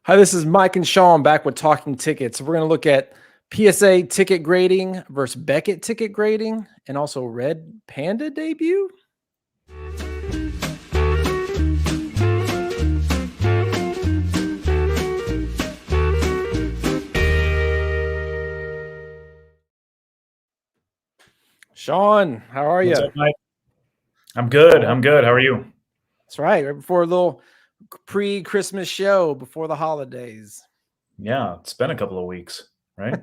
Hi, this is Mike and Sean back with Talking Tickets. We're going to look at PSA ticket grading versus Beckett ticket grading and also Red Panda debut. Sean, how are What's you? up, Mike? I'm good. I'm good. How are you? That's right before a little pre-Christmas show before the holidays. Yeah, it's been a couple of weeks, right?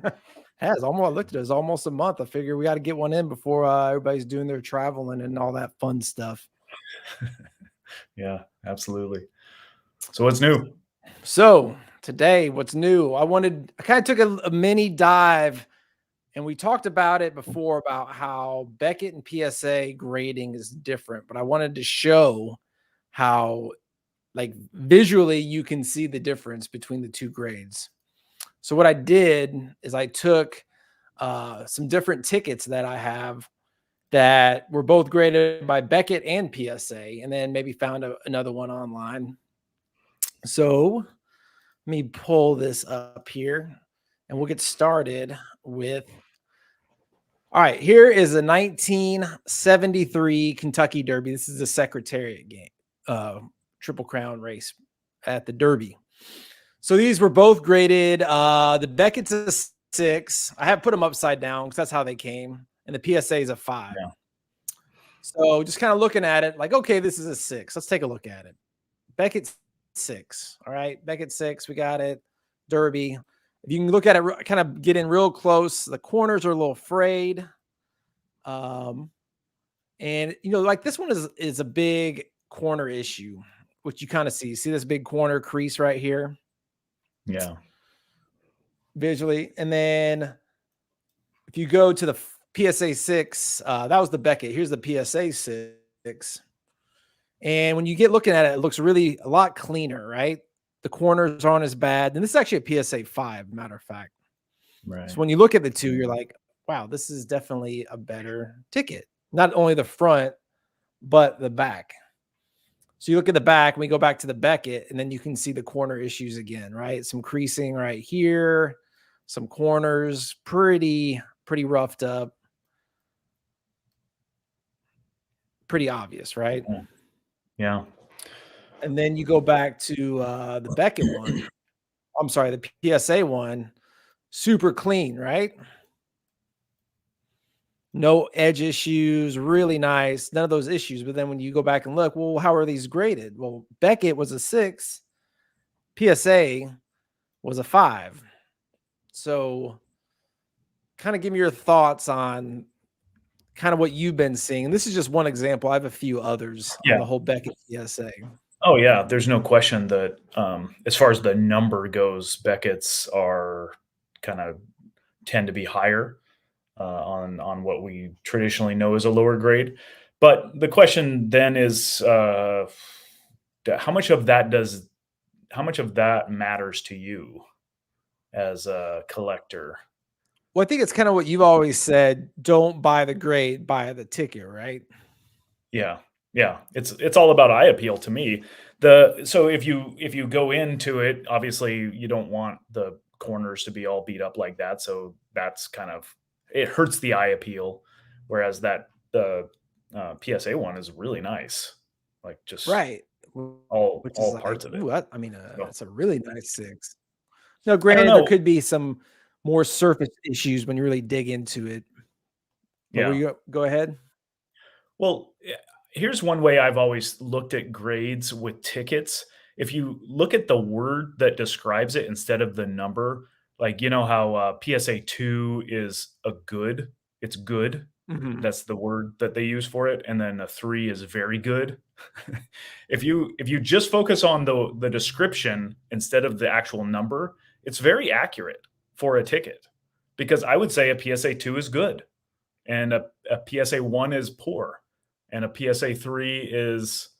Has almost, I looked at it, it's almost a month. I figure we got to get one in before everybody's doing their traveling and all that fun stuff. Yeah, absolutely. So what's new? So today, what's new? I kind of took a mini dive, and we talked about it before about how Beckett and PSA grading is different, but I wanted to show how, like, visually you can see the difference between the two grades. So what I did is I took some different tickets that I have that were both graded by Beckett and PSA, and then maybe found another one online. So let me pull this up here and we'll get started with. All right, here is a 1973 Kentucky Derby. This is a Secretariat game, Triple Crown race at the Derby. So these were both graded. The Beckett's a 6. I have put them upside down because that's how they came, and the PSA is a 5. Yeah. So just kind of looking at it, like, okay, this is a 6. Let's take a look at it. Beckett's 6. All right, Beckett 6. We got it. Derby. If you can look at it, kind of get in real close. The corners are a little frayed. And like this one is a big corner issue, which you kind of see. See this big corner crease right here? Yeah. Visually. And then if you go to the PSA 6, that was the Beckett. Here's the PSA 6. And when you get looking at it, it looks really a lot cleaner, right? The corners aren't as bad. And this is actually a PSA 5, matter of fact. Right. So when you look at the two, you're like, wow, this is definitely a better ticket. Not only the front, but the back. So you look at the back, and we go back to the Beckett, and then you can see the corner issues again, right? Some creasing right here, some corners, pretty roughed up. Pretty obvious, right? Yeah. And then you go back to the Beckett one. I'm sorry, the PSA one, super clean, right? No edge issues, really nice. None of those issues. But then when you go back and look, well, how are these graded? Well, Beckett was a 6, PSA was a 5. So kind of give me your thoughts on kind of what you've been seeing. And this is just one example. I have a few others on Yeah. the whole Beckett PSA. Oh, yeah. There's no question that as far as the number goes, Beckett's are kind of tend to be higher on what we traditionally know as a lower grade. But the question then is, how much of that matters to you as a collector? Well, I think it's kind of what you've always said. Don't buy the grade, buy the ticket, right? Yeah. Yeah. It's all about eye appeal to me. So if you go into it, obviously you don't want the corners to be all beat up like that. So that's kind of it hurts the eye appeal. Whereas the PSA one is really nice. Like just Right. Which is all like, parts of it. ooh, So that's a really nice 6. Now, I don't granted, there know. could be some more surface issues when you really dig into it. But will Yeah. you go ahead? Well, here's one way I've always looked at grades with tickets. If you look at the word that describes it instead of the number, like you know how PSA 2 is a good, it's good. Mhm. That's the word that they use for it, and then a 3 is very good. If you just focus on the description instead of the actual number, it's very accurate for a ticket. Because I would say a PSA 2 is good and a PSA 1 is poor and a PSA 3 is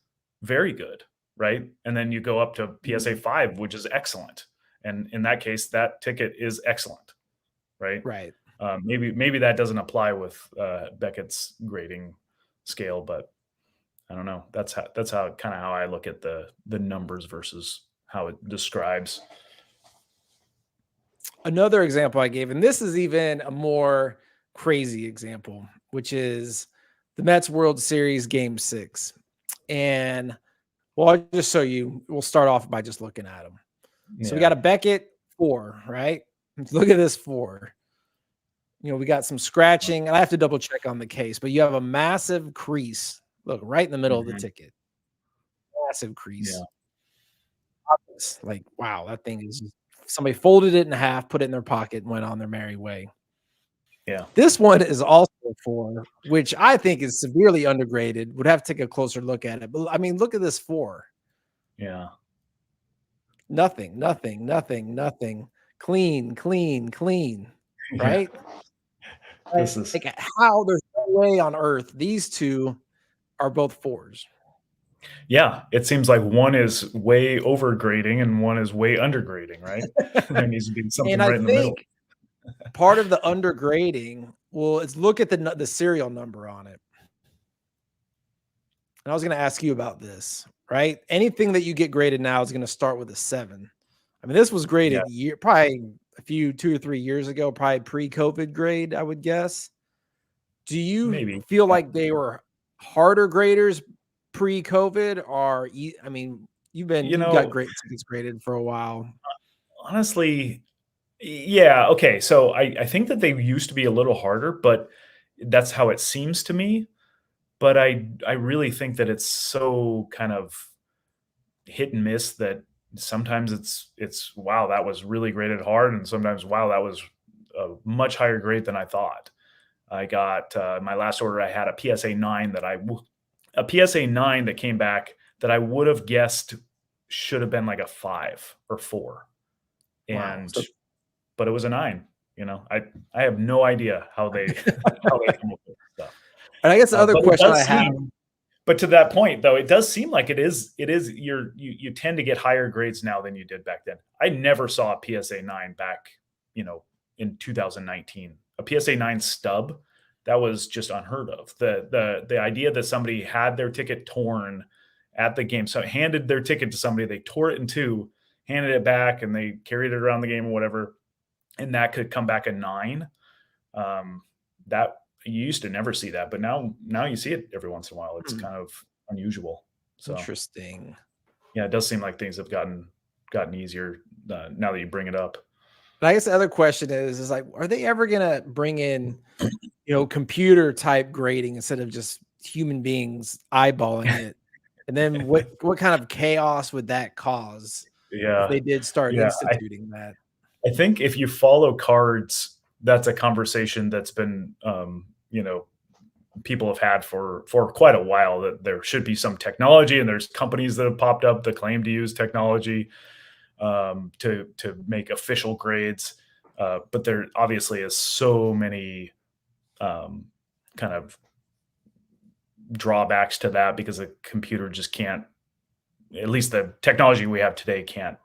very good, right? And then you go up to PSA Mhm. 5, which is excellent. And in that case, that ticket is excellent, right? Right. Maybe that doesn't apply with Beckett's grading scale, but I don't know. That's how kind of how I look at the numbers versus how it describes. Another example I gave, and this is even a more crazy example, which is the Mets World Series Game 6. And well, I'll just show you. We'll start off by just looking at them. So we Yeah. got a Beckett 4, right? Look at this 4. We got some scratching, and I have to double check on the case, but you have a massive crease. Look, right in the middle of the Mhm. ticket. Massive crease. Yeah. Like, wow, that thing is somebody folded it in half, put it in their pocket, and went on their merry way. Yeah. This one is also 4, which I think is severely undergraded. Would have to take a closer look at it. But I mean, look at this 4. Yeah. Nothing, nothing, nothing, nothing. Clean, clean, clean. Yeah. Right? This is Like how there's no way on earth these 2 are both 4s. Yeah, it seems like one is way overgrading and one is way undergrading, right? There needs to be And something I right in the middle. think part of the undergrading, well, is look at the serial number on it. And I was gonna ask you about this, right? Anything that you get graded now is gonna start with a 7. I mean, this was Yeah, graded probably a few 2 or 3 years ago, probably pre-COVID grade, I would guess. Do you maybe. feel Yeah. like they were harder graders pre-COVID or I mean, You you've got know, great tickets graded for a while. honestly, yeah, okay, so I think that they used to be a little harder, but that's how it seems to me, but I really think that it's so kind of hit and miss that sometimes it's, "Wow, that was really graded hard," and sometimes, "Wow, that was a much higher grade than I thought." I got, my last order, I had a PSA 9 a PSA 9 that came back that I would have guessed should have been like a 5 or 4, Wow. and So but it was a 9, you know? I have no idea how they how they come up with this stuff. and I guess the other But it question I does have. seem but to that point, though, it does seem like it is you tend to get higher grades now than you did back then. I never saw a PSA 9 back, you know, in 2019. A PSA 9 stub, that was just unheard of. The idea that somebody had their ticket torn at the game, so handed their ticket to somebody, they tore it in two, handed it back, and they carried it around the game or whatever, and that could come back a 9. That you used to never see that, but now you see it every once in a while. It's Hmm, kind of unusual. So interesting. yeah, it does seem like things have gotten easier now that you bring it up. But I guess the other question is like, are they ever gonna bring in, computer type grading instead of just human beings eyeballing it? And then what kind of chaos would that cause if Yeah, they did start yeah. instituting that? I think if you follow cards, that's a conversation that's been people have had for quite a while, that there should be some technology, and there's companies that have popped up that claim to use technology to make official grades. But there obviously is so many um, kind of drawbacks to that because the computer just can't, at least the technology we have today can't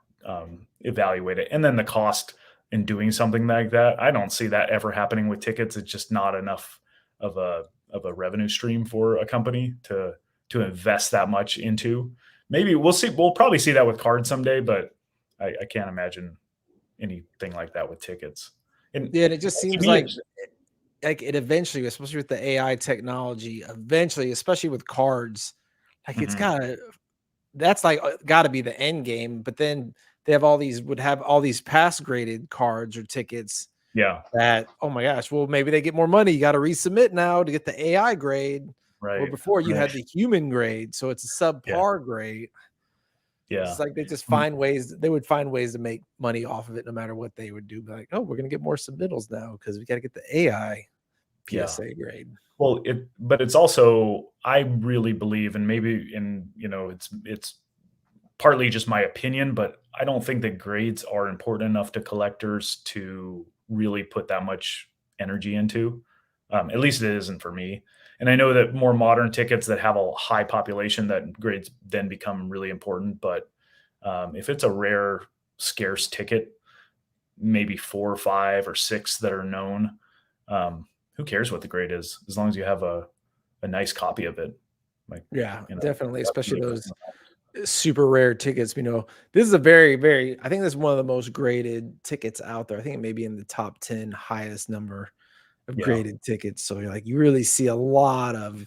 evaluate it. And then the cost in doing something like that, I don't see that ever happening with tickets. It's just not enough of a revenue stream for a company to invest that much into. Maybe we'll see. We'll probably see that with cards someday, but I can't imagine anything like that with tickets. And Yeah, and it just to seems me, like it's it eventually, especially with the AI technology, eventually, especially with cards, like it's mhm, gotta that's like gotta be the end game. But then they would have all these pass graded cards or tickets yeah, that, oh my gosh, well, maybe they get more money. You got to resubmit now to get the AI grade, where right, before you right, had the human grade, so it's a yeah, subpar grade. It's yeah. like they just Mm, find ways. They would find ways to make money off of it, no matter what they would do. Like, oh, we're gonna get more submittals now because we got to get the AI yeah. PSA grade. Well, but it's also, I really believe, and maybe it's partly just my opinion, but I don't think that grades are important enough to collectors to really put that much energy into. At least it isn't for me. And I know that more modern tickets that have a high population, that grades then become really important. But if it's a rare, scarce ticket, maybe 4 or 5 or 6 that are known, who cares what the grade is, as long as you have a nice copy of it. Like, Yeah, you know, definitely, that's especially really what those it comes down to. super rare tickets. This is a very, very, I think this is one of the most graded tickets out there. I think it may be in the top 10 highest number of Yeah. graded tickets. So you're like, you really see a lot of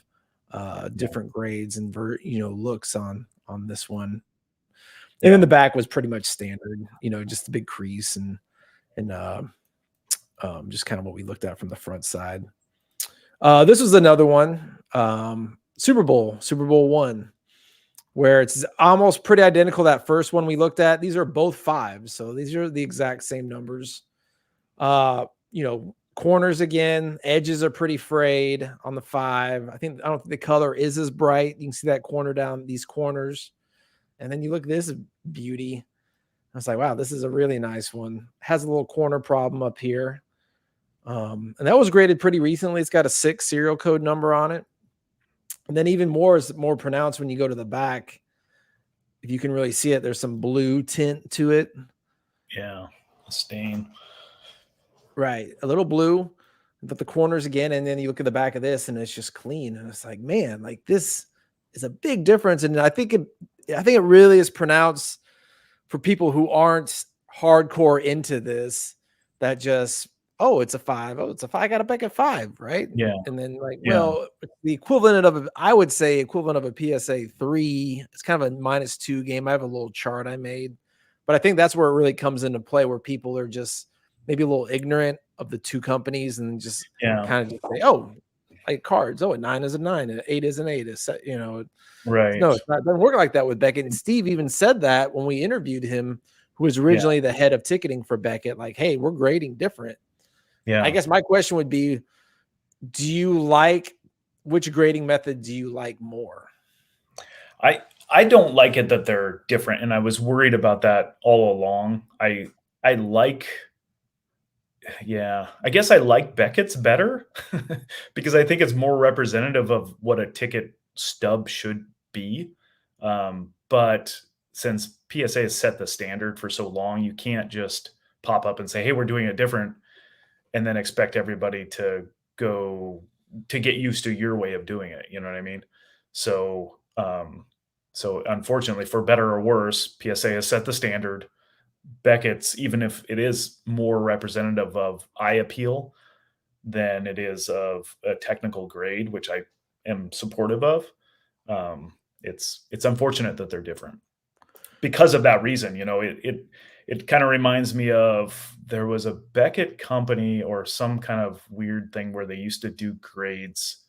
Yeah. different grades and looks on this one. And then Yeah. the back was pretty much standard, just the big crease and just kind of what we looked at from the front side. This was another one, Super Bowl one, where it's almost pretty identical to that first one we looked at. These are both fives, so these are the exact same numbers. Corners again, edges are pretty frayed on the 5. I don't think the color is as bright. You can see that corner down these corners. And then you look at this beauty. I was like, wow, this is a really nice one. Has a little corner problem up here. And that was graded pretty recently. It's got a 6 serial code number on it. And then even more is more pronounced when you go to the back. If you can really see it, there's some blue tint to it. Yeah. A stain. Right. A little blue, but the corners again. And then you look at the back of this and it's just clean. And it's like, man, like this is a big difference. And I think it really is pronounced for people who aren't hardcore into this, that just, oh, it's a 5. Oh, it's a 5. I got a Becket 5, right? Yeah. And then like, Yeah. well, the equivalent of I would say equivalent of a PSA 3. It's kind of a -2 game. I have a little chart I made, but I think that's where it really comes into play, where people are just maybe a little ignorant of the two companies and just Yeah. kind of just say, oh, like cards. Oh, a 9 is a 9, an 8 is an 8. Right. No, it doesn't work like that with Becket. And Steve even said that when we interviewed him, who was originally the head of ticketing for Becket, like, hey, we're grading different. Yeah. I guess my question would be, which grading method do you like more? I don't like it that they're different, and I was worried about that all along. I like I guess I like Beckett's better because I think it's more representative of what a ticket stub should be. But since PSA has set the standard for so long, you can't just pop up and say, "Hey, we're doing it different," and then expect everybody to go to get used to your way of doing it. You know what I mean? So, so unfortunately, for better or worse, PSA has set the standard. Beckett's, even if it is more representative of eye appeal than it is of a technical grade, which I am supportive of. It's unfortunate that they're different because of that reason. It kind of reminds me of, there was a Beckett company or some kind of weird thing where they used to do grades.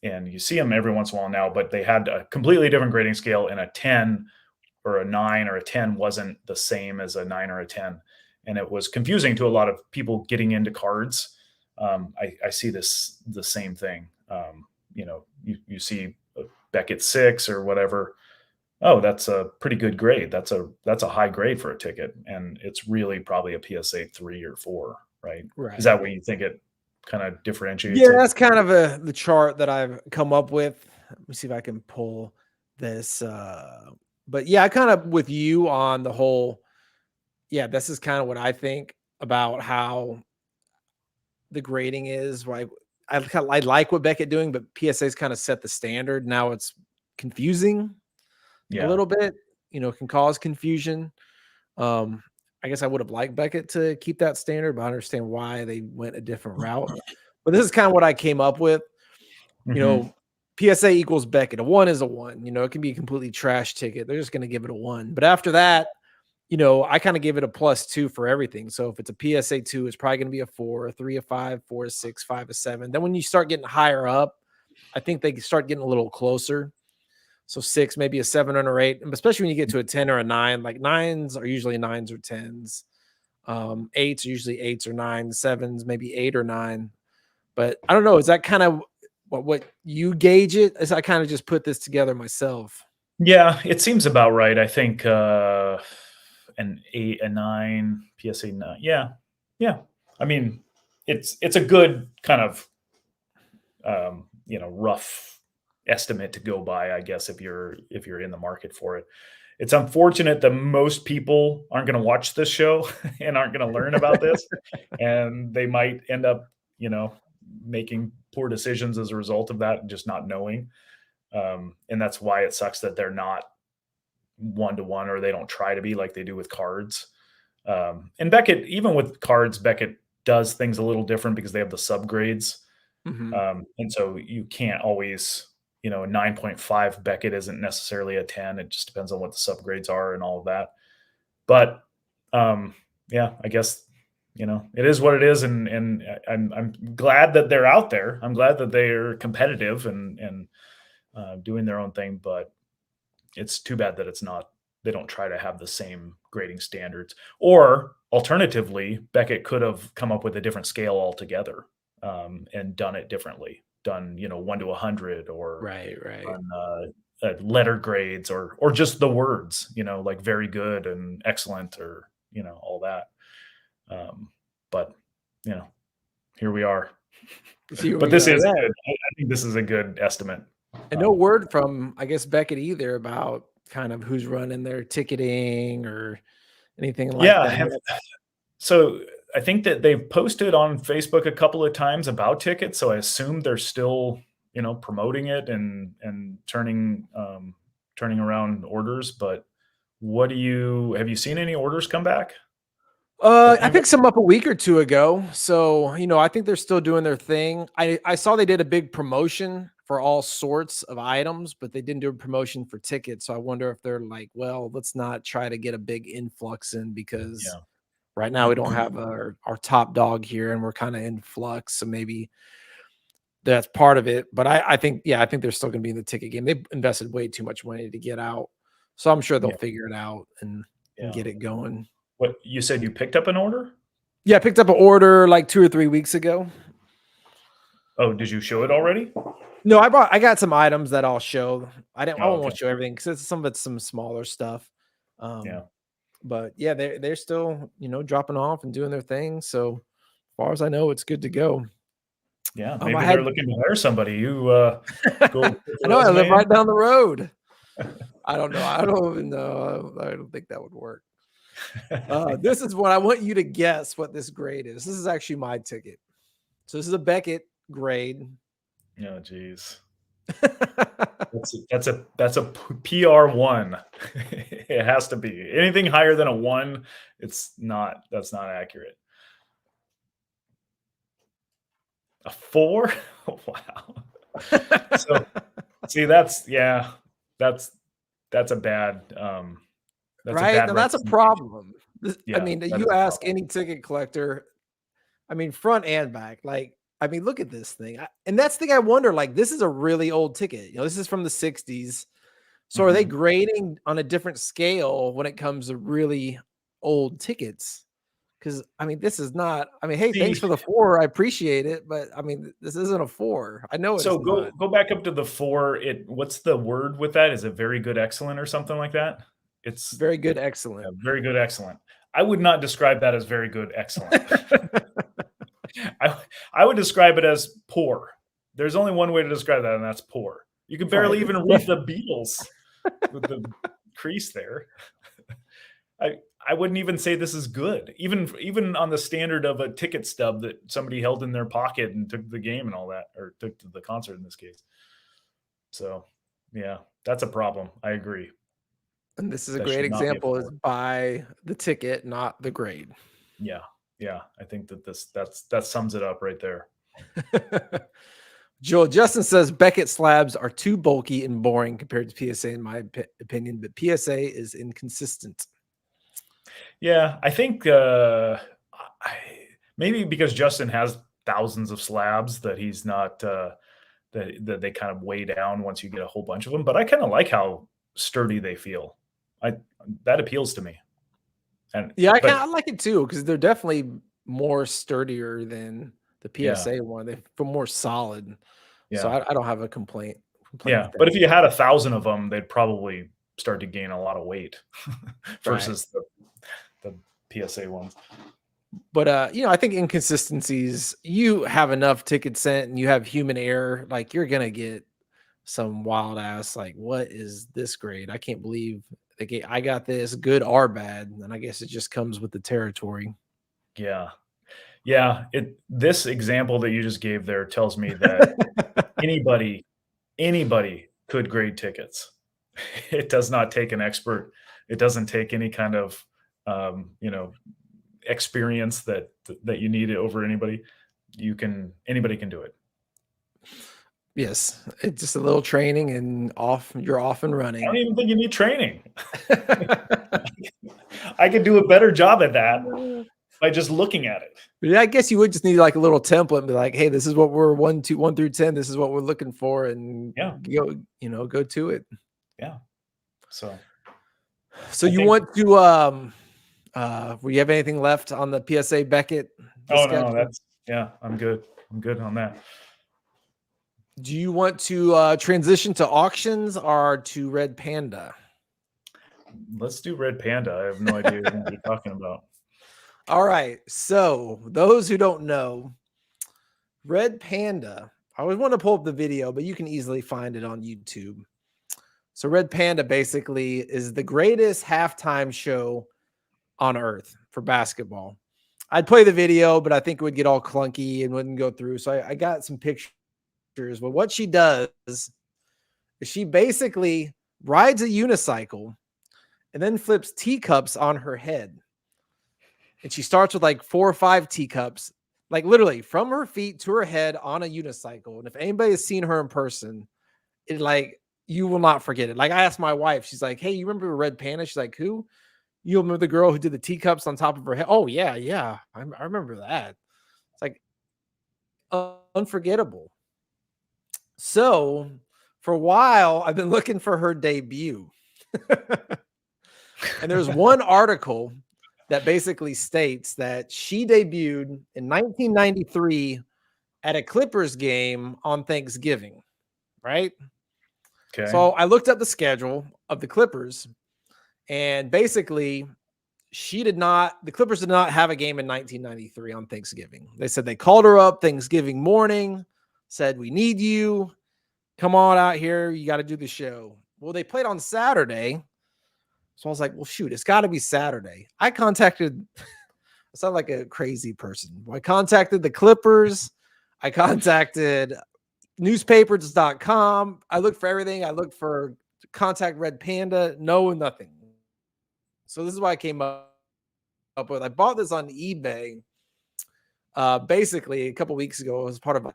And you see them every once in a while now, but they had a completely different grading scale, and a 10 or a 9 or a 10 wasn't the same as a 9 or a 10. And it was confusing to a lot of people getting into cards. I see the same thing. You see a Beckett 6 or whatever. Oh, that's a pretty good grade. That's a high grade for a ticket. And it's really probably a PSA 3 or 4, right? Right. Is that what you think it kind of differentiates Yeah, it? that's kind of the chart that I've come up with. Let me see if I can pull this. But yeah, I kind of with you on the whole. Yeah, this is kind of what I think about how the grading is. Right, I like what Beckett doing, but PSA's kind of set the standard. Now it's confusing a little bit. Can cause confusion. I guess I would have liked Beckett to keep that standard, but I understand why they went a different route. But this is kind of what I came up with. Mhm. PSA equals Beckett. A 1 is a 1. It can be a completely trash ticket. They're just going to give it a 1. But after that, I kind of give it a +2 for everything. So if it's a PSA 2, it's probably going to be a 4, a 3, a 5, 4, a 6, 5, a 7. Then when you start getting higher up, I think they start getting a little closer. So 6, maybe a 7 or 8, and especially when you get to a 10 or a 9. Like 9s are usually 9s or 10s. 8s are usually 8s or 9s. 7s maybe 8 or 9. But I don't know. Is that kind of what you gauge it? As I kind of just put this together myself. Yeah, it seems about right. I think an 8, a 9, PSA 9. Yeah. Yeah. I mean, it's a good kind of rough estimate to go by, I guess, if you're in the market for it. It's unfortunate that most people aren't going to watch this show and aren't going to learn about this, and they might end up, making poor decisions as a result of that and just not knowing. And that's why it sucks that they're not 1-to-1, or they don't try to be like they do with cards. And Beckett, even with cards, Beckett does things a little different because they have the subgrades. Hmm. And so you can't always, a 9.5 Beckett isn't necessarily a 10. It just depends on what the subgrades are and all of that. But yeah, I guess it is what it is, and I'm glad that they're out there. I'm glad that they're competitive and doing their own thing. But it's too bad that they don't try to have the same grading standards. Or alternatively, Beckett could have come up with a different scale altogether, and done it differently. Done 1-to-100, or Right, right. on letter grades, or just the words, like very good and excellent, or all that. But you know, here we are. Here But we this are. is Yeah. good. I think this is a good estimate. And no word from, I guess, Beckett either about kind of who's running their ticketing or anything like Yeah, that. so I think that they've posted on Facebook a couple of times about tickets, so I assume they're still, promoting it and turning around orders. But have you seen any orders come back that I came back? picked some up a week or two ago. So, I think they're still doing their thing. I saw they did a big promotion for all sorts of items, but they didn't do a promotion for tickets. So I wonder if they're like, well, let's not try to get a big influx in because Yeah, right now we don't have our top dog here and we're kind of in flux. So maybe that's part of it. But I think, yeah, I think they're still going to be in the ticket game. They've invested way too much money to get out. So I'm sure they'll yeah, figure it out and yeah. get it going. What you said, you picked up an order? Yeah, I picked up an order like 2 or 3 weeks ago. Oh, did you show it already? No, I got some items that I'll show. I Oh, won't okay. show everything because some of it's some smaller stuff. Yeah, Um, but yeah, they're still, dropping off and doing their thing. So as far as I know, it's good to go. yeah. I Maybe they're had looking to hire somebody. You go put I your know I live resume in. right down the road. I don't know. I don't even know. I don't think that would work. This is what I want you to guess what this grade is. This is actually my ticket. So this is a Beckett grade. Oh, geez. That's a PR1. It has to be. Anything higher than a 1, that's not accurate. A 4? Wow. So, see, that's that's a bad, that's a Right? bad Now that's a representation. problem. I Yeah, mean, that you is a ask problem. any ticket collector, I mean, front and back, like, I mean, look at this thing. And that's the thing I wonder, like, this is a really old ticket. This is from the 60s. So are they Mhm. grading on a different scale when it comes to really old tickets? Because I mean, this is not, I mean, hey, thanks See, for the 4. I appreciate it, but I mean, this isn't a 4. I know it's so not. go back up to the 4. What's the word with that? Is it very good, excellent, or something like that? It's Very good, excellent. very good, excellent. I would not describe that as very good, excellent. I I would describe it as poor. There's only one way to describe that, and that's poor. You can Right. barely even read the Beatles with the crease there. I I wouldn't even say this is good, even on the standard of a ticket stub that somebody held in their pocket and took to the game and all that, or took to the concert in this case. So, yeah, that's a problem. I agree. And this is a That great should not be a example is 4. buy the ticket, not the grade. Yeah, yeah. I think that sums it up right there. Joel Justin says Beckett slabs are too bulky and boring compared to PSA, in my opinion, but PSA is inconsistent. Yeah, I think, I maybe because Justin has thousands of slabs that he's not, that they kind of weigh down once you get a whole bunch of them, but I kinda like how sturdy they feel. I That appeals to me, and Yeah, I but like it too because they're definitely more sturdier than the yeah, PSA one. They feel more solid, so yeah, I don't have a complaint yeah, with but that. if you had 1,000 of them, they'd probably start to gain a lot of weight Right. versus the PSA ones. But I think inconsistencies, you have enough ticket sent and you have human error, like you're gonna get some wild ass, like, what is this grade? I can't believe I got this good or bad. And I guess it just comes with the territory. Yeah. Yeah, this example that you just gave there tells me that anybody anybody could grade tickets. It does not take an expert. It doesn't take any kind of experience that you need over anybody. Anybody can do it. Yes, it's just a little training and you're off and I running. don't even think you need training. I could do a better job at that by just looking at it. Yeah, I guess you would just need like a little template and be like, hey, this is what we're 1 through 10. This is what we're looking for, and go to it. Yeah. So you want to will you have anything left on the PSA Beckett? Oh no, I'm good. I'm good on that. Do you want to transition to auctions or to Red Panda? Let's do Red Panda. I have no idea what you're talking about. All right. So those who don't know, Red Panda, I always want to pull up the video, but you can easily find it on YouTube. So Red Panda basically is the greatest halftime show on earth for basketball. I'd play the video, but I think it would get all clunky and wouldn't go through. So I got some pictures. But what she does is she basically rides a unicycle and then flips teacups on her head. And she starts with like 4 or 5 teacups, like literally from her feet to her head on a unicycle. And if anybody has seen her in person, you will not forget it. Like I asked my wife, she's like, hey, you remember Red Panda? She's like, who? You remember the girl who did the teacups on top of her head? Oh, yeah. I remember that. It's like unforgettable. So for a while, I've been looking for her debut. And there's one article that basically states that she debuted in 1993 at a Clippers game on Thanksgiving, right? Okay. So I looked up the schedule of the Clippers, and basically the Clippers did not have a game in 1993 on Thanksgiving. They said they called her up Thanksgiving morning, said, we need you. Come on out here. You got to do the show. Well, they played on Saturday. So I was like, well, shoot, it's got to be Saturday. I sound like a crazy person. I contacted the Clippers. I contacted newspapers.com. I looked for everything. I looked for contact Red Panda. Nothing. So this is why I came up with. I bought this on eBay basically a couple weeks ago. It was part of my.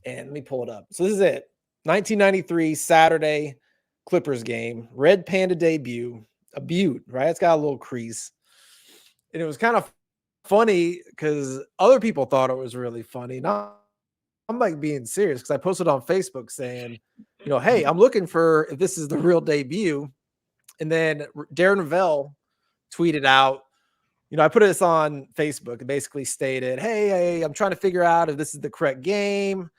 And let me pull it up. So this is it. 1993 Saturday Clippers game. Red Panda debut. A Butte, right? It's got a little crease. And it was kind of funny because other people thought it was really funny. Now I'm like being serious because I posted on Facebook saying, hey, I'm looking for if this is the real debut. And then Darren Ravel tweeted out, I put this on Facebook and basically stated, hey, I'm trying to figure out if this is the correct game.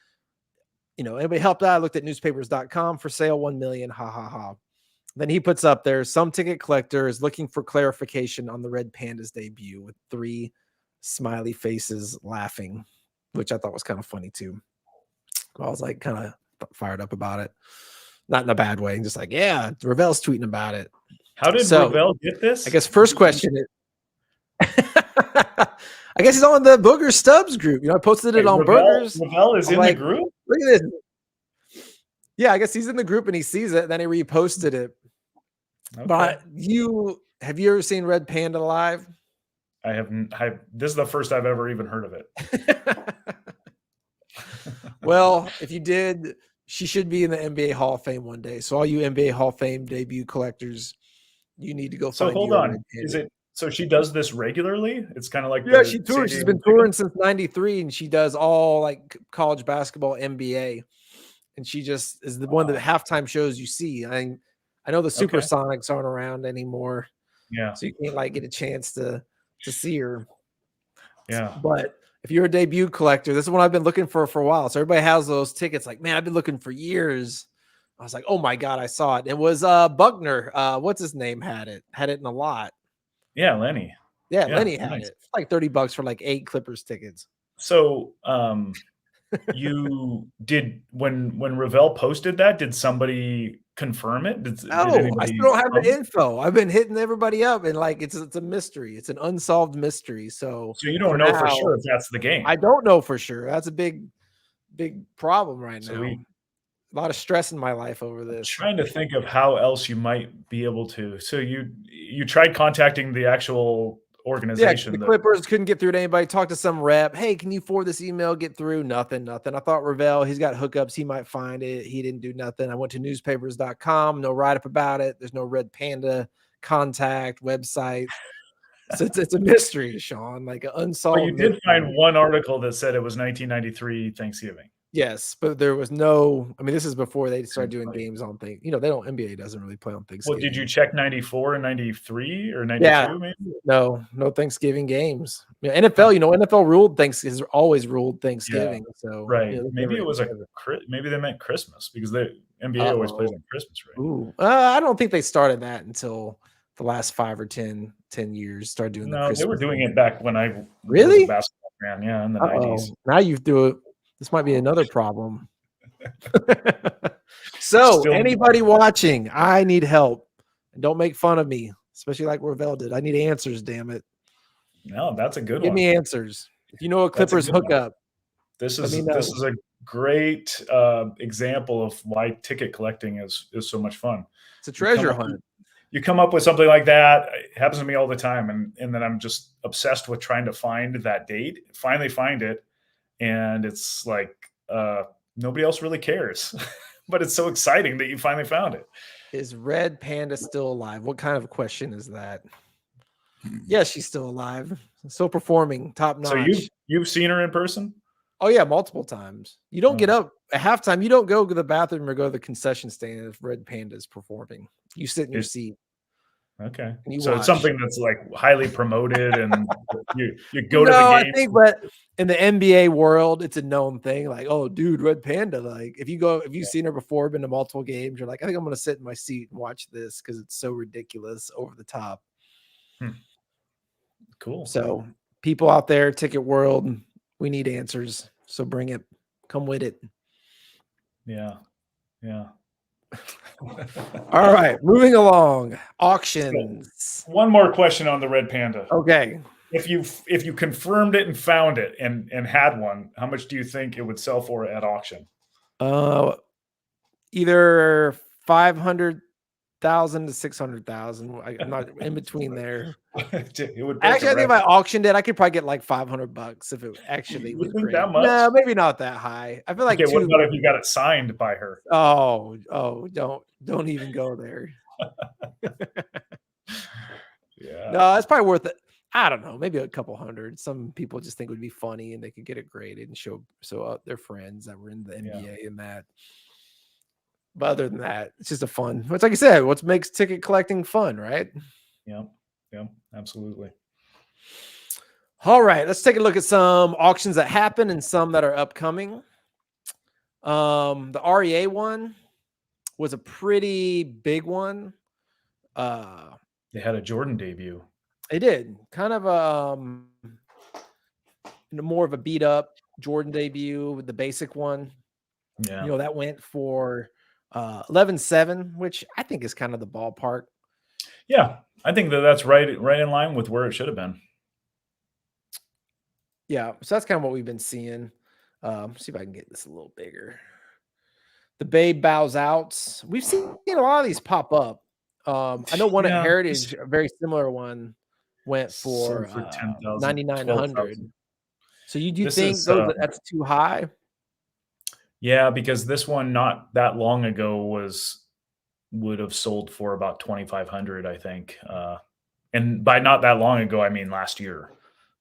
Anybody helped out? I looked at newspapers.com for sale, 1 million. Ha ha ha. Then he puts up there, some ticket collector is looking for clarification on the Red Panda's debut with 3 smiley faces laughing, which I thought was kind of funny too. I was like kind of fired up about it. Not in a bad way. Just like, yeah, Ravel's tweeting about it. How did Ravel get this? I guess first question is, I guess he's on the Booger Stubs group. I posted it on Burgers. Ravel is in the group? Look at this. Yeah, I guess he's in the group and he sees it. Then he reposted it. Okay. But have you ever seen Red Panda live? I haven't. This is the first I've ever even heard of it. Well, if you did, she should be in the NBA Hall of Fame one day. So all you NBA Hall of Fame debut collectors, you need to go find. So hold on. Is it? So she does this regularly? It's kind of like she tours. She's been touring since '93, and she does all like college basketball, NBA, and she just is one of the halftime shows you see. I know the Supersonics aren't around anymore, so you can't get a chance to see her. Yeah, but if you're a debut collector, this is what I've been looking for a while. So everybody has those tickets. Like, man, I've been looking for years. I was like, oh my god, I saw it. It was Buckner. What's his name? Had it in a lot. Yeah, Lenny. Yeah, Lenny had it. It's like $30 for like 8 Clippers tickets. So, you did when Ravel posted that? Did somebody confirm it? Did I still don't have the info. I've been hitting everybody up, and it's a mystery. It's an unsolved mystery. So you don't know for sure if that's the game. I don't know for sure. That's a big problem right now. A lot of stress in my life over this. Trying to think of how else you might be able to. So you tried contacting the actual Yeah, organization the that Clippers couldn't get through to anybody. Talk to some rep. Hey, can you forward this email? Get through? Nothing. I thought Ravel, he's got hookups. He might find it. He didn't do nothing. I went to newspapers.com. No write up about it. There's no Red Panda contact website. So it's a mystery, Sean, like an but unsolved you mystery. did find one article that said it was 1993 Thanksgiving. Yes, but there was no. I mean, this is before they started doing Right. games on things. You know, they don't. NBA doesn't really play on Well, Thanksgiving. did you check 94 and 93 or Yeah, 92 maybe? no Thanksgiving games. Yeah, NFL. You know, NFL ruled has always ruled Thanksgiving. So Right. you know, Maybe it was maybe they meant Christmas because the NBA always plays on Christmas, right? Ooh, I don't think they started that until the last 5 or 10 years. Started doing the No, they were Christmas doing thing. it back when I was a Really? basketball fan. Yeah, in the 90s. Now you do it. This might be another problem. So, Still anybody watching, I need help. And don't make fun of me, especially like Ravel did. I need answers, damn it. No, that's a good Give one. me answers. If you know a That's a Clippers good one. hookup, This let me is know. a great example of why ticket collecting is so much fun. It's a You come treasure up hunt. you come up with something like that. It happens to me all the time, and then I'm just obsessed with trying to find that date. Finally find it, and it's like nobody else really cares, but it's so exciting that you finally found it. Is Red Panda still alive? What kind of question is that? Yeah, she's still alive. Still performing top So notch. you've seen her in person? Oh yeah, multiple times. You don't get Oh. up at halftime. You don't go to the bathroom or go to the concession stand if Red Panda is performing. You sit in your seat Okay. and you So it's watch. something that's like highly promoted and you go to the No, I game. think, but in the NBA world, it's a known thing. Like, oh, dude, Red Panda. Like, if you've seen her before, been to multiple games, you're like, I think I'm gonna sit in my seat and watch this because it's so ridiculous, over the top. Cool. So, people out there, ticket world, we need answers. So bring it. Come with it. Yeah. All right, moving along. Auctions. So, one more question on the Red Panda. Okay. If you confirmed it and found it and had one, how much do you think it would sell for at auction? Either 500,000 to 600,000. I'm not in between there. It would Actually, I think if I auctioned it, I could probably get like $500 if it actually You was think great. that much? No, maybe not that high. I feel like Okay, what about if you got it signed by her? Oh, don't even go there. Yeah. No, it's probably worth it. I don't know, maybe a couple hundred. Some people just think it would be funny and they could get it graded and show their friends that were in the NBA and that. But other than that, it's just a fun. It's like I said, what makes ticket collecting fun, right? Yeah, absolutely. All right, let's take a look at some auctions that happen and some that are upcoming. The REA one was a pretty big one. They had a Jordan debut. They did kind of more of a beat up Jordan debut with the basic one. Yeah, you know, that went for 11.7, which I think is kind of the ballpark. Yeah, I think that's right in line with where it should have been. Yeah, so that's kind of what we've been seeing. See if I can get this a little bigger. The Babe Bows Out. We've seen a lot of these pop up. I know one at Heritage, a very similar one, went for 9,900. So do you think that's too high? Yeah, because this one not that long ago would have sold for about 2,500, I think. And by not that long ago, I mean last year.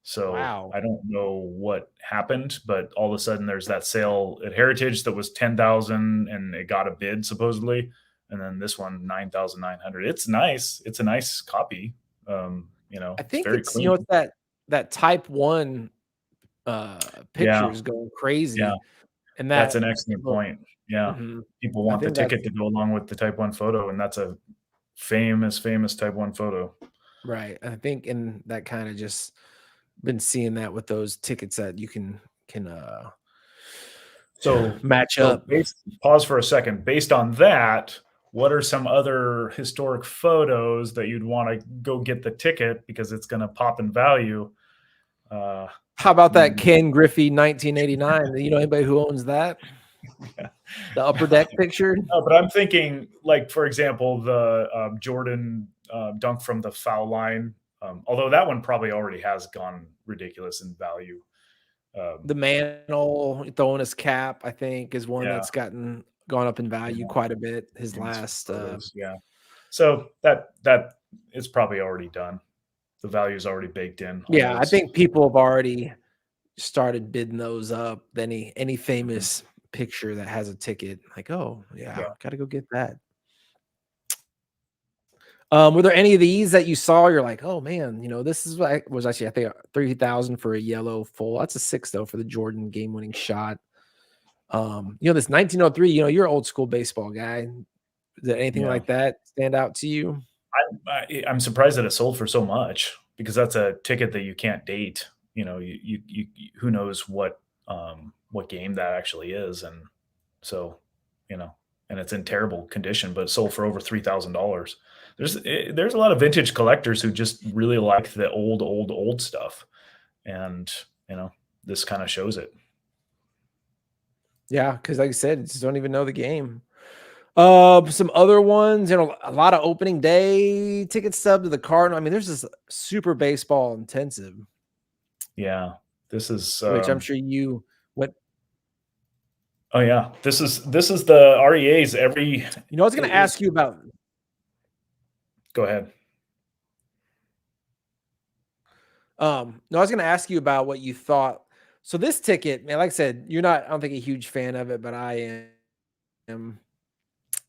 So wow. I don't know what happened, but all of a sudden there's that sale at Heritage that was 10,000 and it got a bid supposedly. And then this one, 9,900. It's nice. It's a nice copy. You know, I think very it's clean. you know, that type 1 picture is going crazy. Yeah. And that's an excellent point. Yeah. Mm-hmm. People want the ticket to go along with the type 1 photo, and that's a famous type 1 photo. Right. I think in that kind of just been seeing that with those tickets that you can match up. Pause for a second. Based on that, what are some other historic photos that you'd want to go get the ticket because it's going to pop in value? How about that Ken Griffey 1989? You know anybody who owns that? Yeah. The upper deck picture. No, but I'm thinking, like, for example, the Jordan dunk from the foul line. Although that one probably already has gone ridiculous in value. The Mantle throwing his cap, I think, is one Yeah, that's gone up in value yeah, quite a bit. His in his last, photos. Yeah, so that is probably already done. The value is already baked in on yeah, I those. think people have already started bidding those up. Any Mhm. famous picture that has a ticket, like, oh yeah, Yeah. gotta go get that. Were there any of these that you saw? You're like, oh man, this is what was actually I think 30,000 for a yellow full. That's a 6 though for the Jordan game winning shot. This 1903. You're an old school baseball guy. Did anything Yeah. like that stand out to you? I'm surprised that it sold for so much because that's a ticket that you can't date. Who knows what game that actually is, and so and it's in terrible condition, but it sold for over $3,000. There's a lot of vintage collectors who just really like the old stuff, and you know this kind of shows it. Yeah, because like I said, just don't even know the game. Some other ones, a lot of opening day ticket stub to the Cardinal. I mean, there's this super baseball intensive, Yeah, this is. which I'm sure you went. Oh yeah, this is the REAs every. I was going to ask you about. Go ahead. No, I was going to ask you about what you thought. So this ticket, man, like I said, you're not. I don't think a huge fan of it, but I am.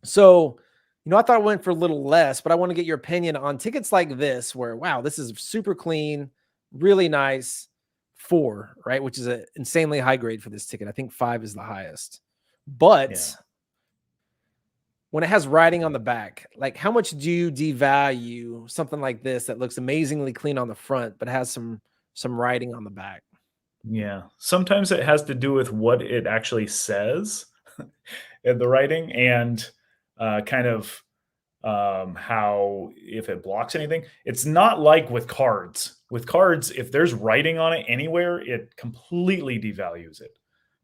So, I thought it went for a little less, but I want to get your opinion on tickets like this, where wow, this is super clean, really nice. 4, right? Which is an insanely high grade for this ticket. I think 5 is the highest. Yeah. But when it has writing on the back, like how much do you devalue something like this that looks amazingly clean on the front, but has some writing on the back? Yeah. Sometimes it has to do with what it actually says in the writing and kind of how if it blocks anything. It's not like with cards. With cards, if there's writing on it anywhere, it completely devalues it.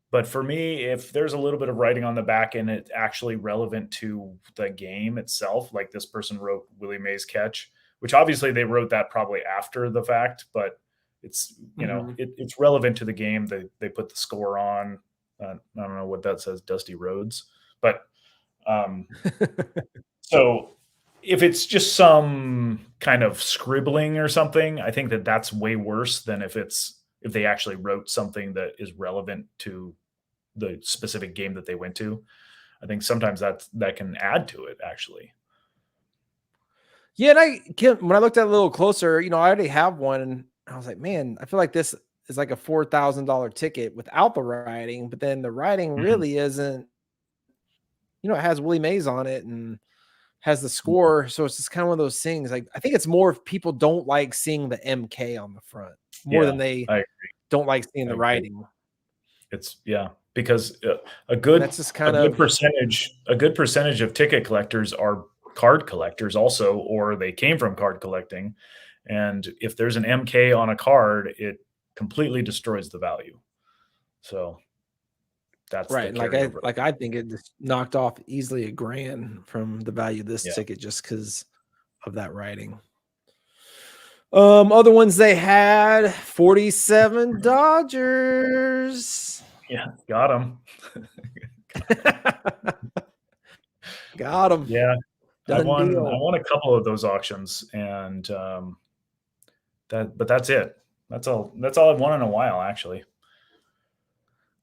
But for me, if there's a little bit of writing on the back and it's actually relevant to the game itself, like this person wrote Willie Mays catch, which obviously they wrote that probably after the fact, but it's Mhm. it's relevant to the game. They put the score on. I don't know what that says, Dusty Rhodes, but um, so if it's just some kind of scribbling or something, I think that that's way worse than if they actually wrote something that is relevant to the specific game that they went to. I think sometimes that can add to it actually. Yeah, and when I looked at it a little closer, I already have one, and I was like, man, I feel like this is like a $4,000 ticket without the writing, but then the writing Mhm. really isn't. It has Willie Mays on it and has the score, so it's just kind of one of those things. Like I think it's more if people don't like seeing the MK on the front more Yeah, than they I don't like seeing I the agree. writing, It's yeah, because a and good that's just a kind good of percentage of ticket collectors are card collectors also, or they came from card collecting. And if there's an MK on a card, it completely destroys the value. So that's right. the And I carryover. I think it just knocked off easily $1,000 from the value of this Yeah. ticket just because of that writing. Other ones they had 47 Dodgers. Yeah. Got them. Got them. Yeah. Done I deal. won a couple of those auctions, and but that's it. That's all I've won in a while, actually.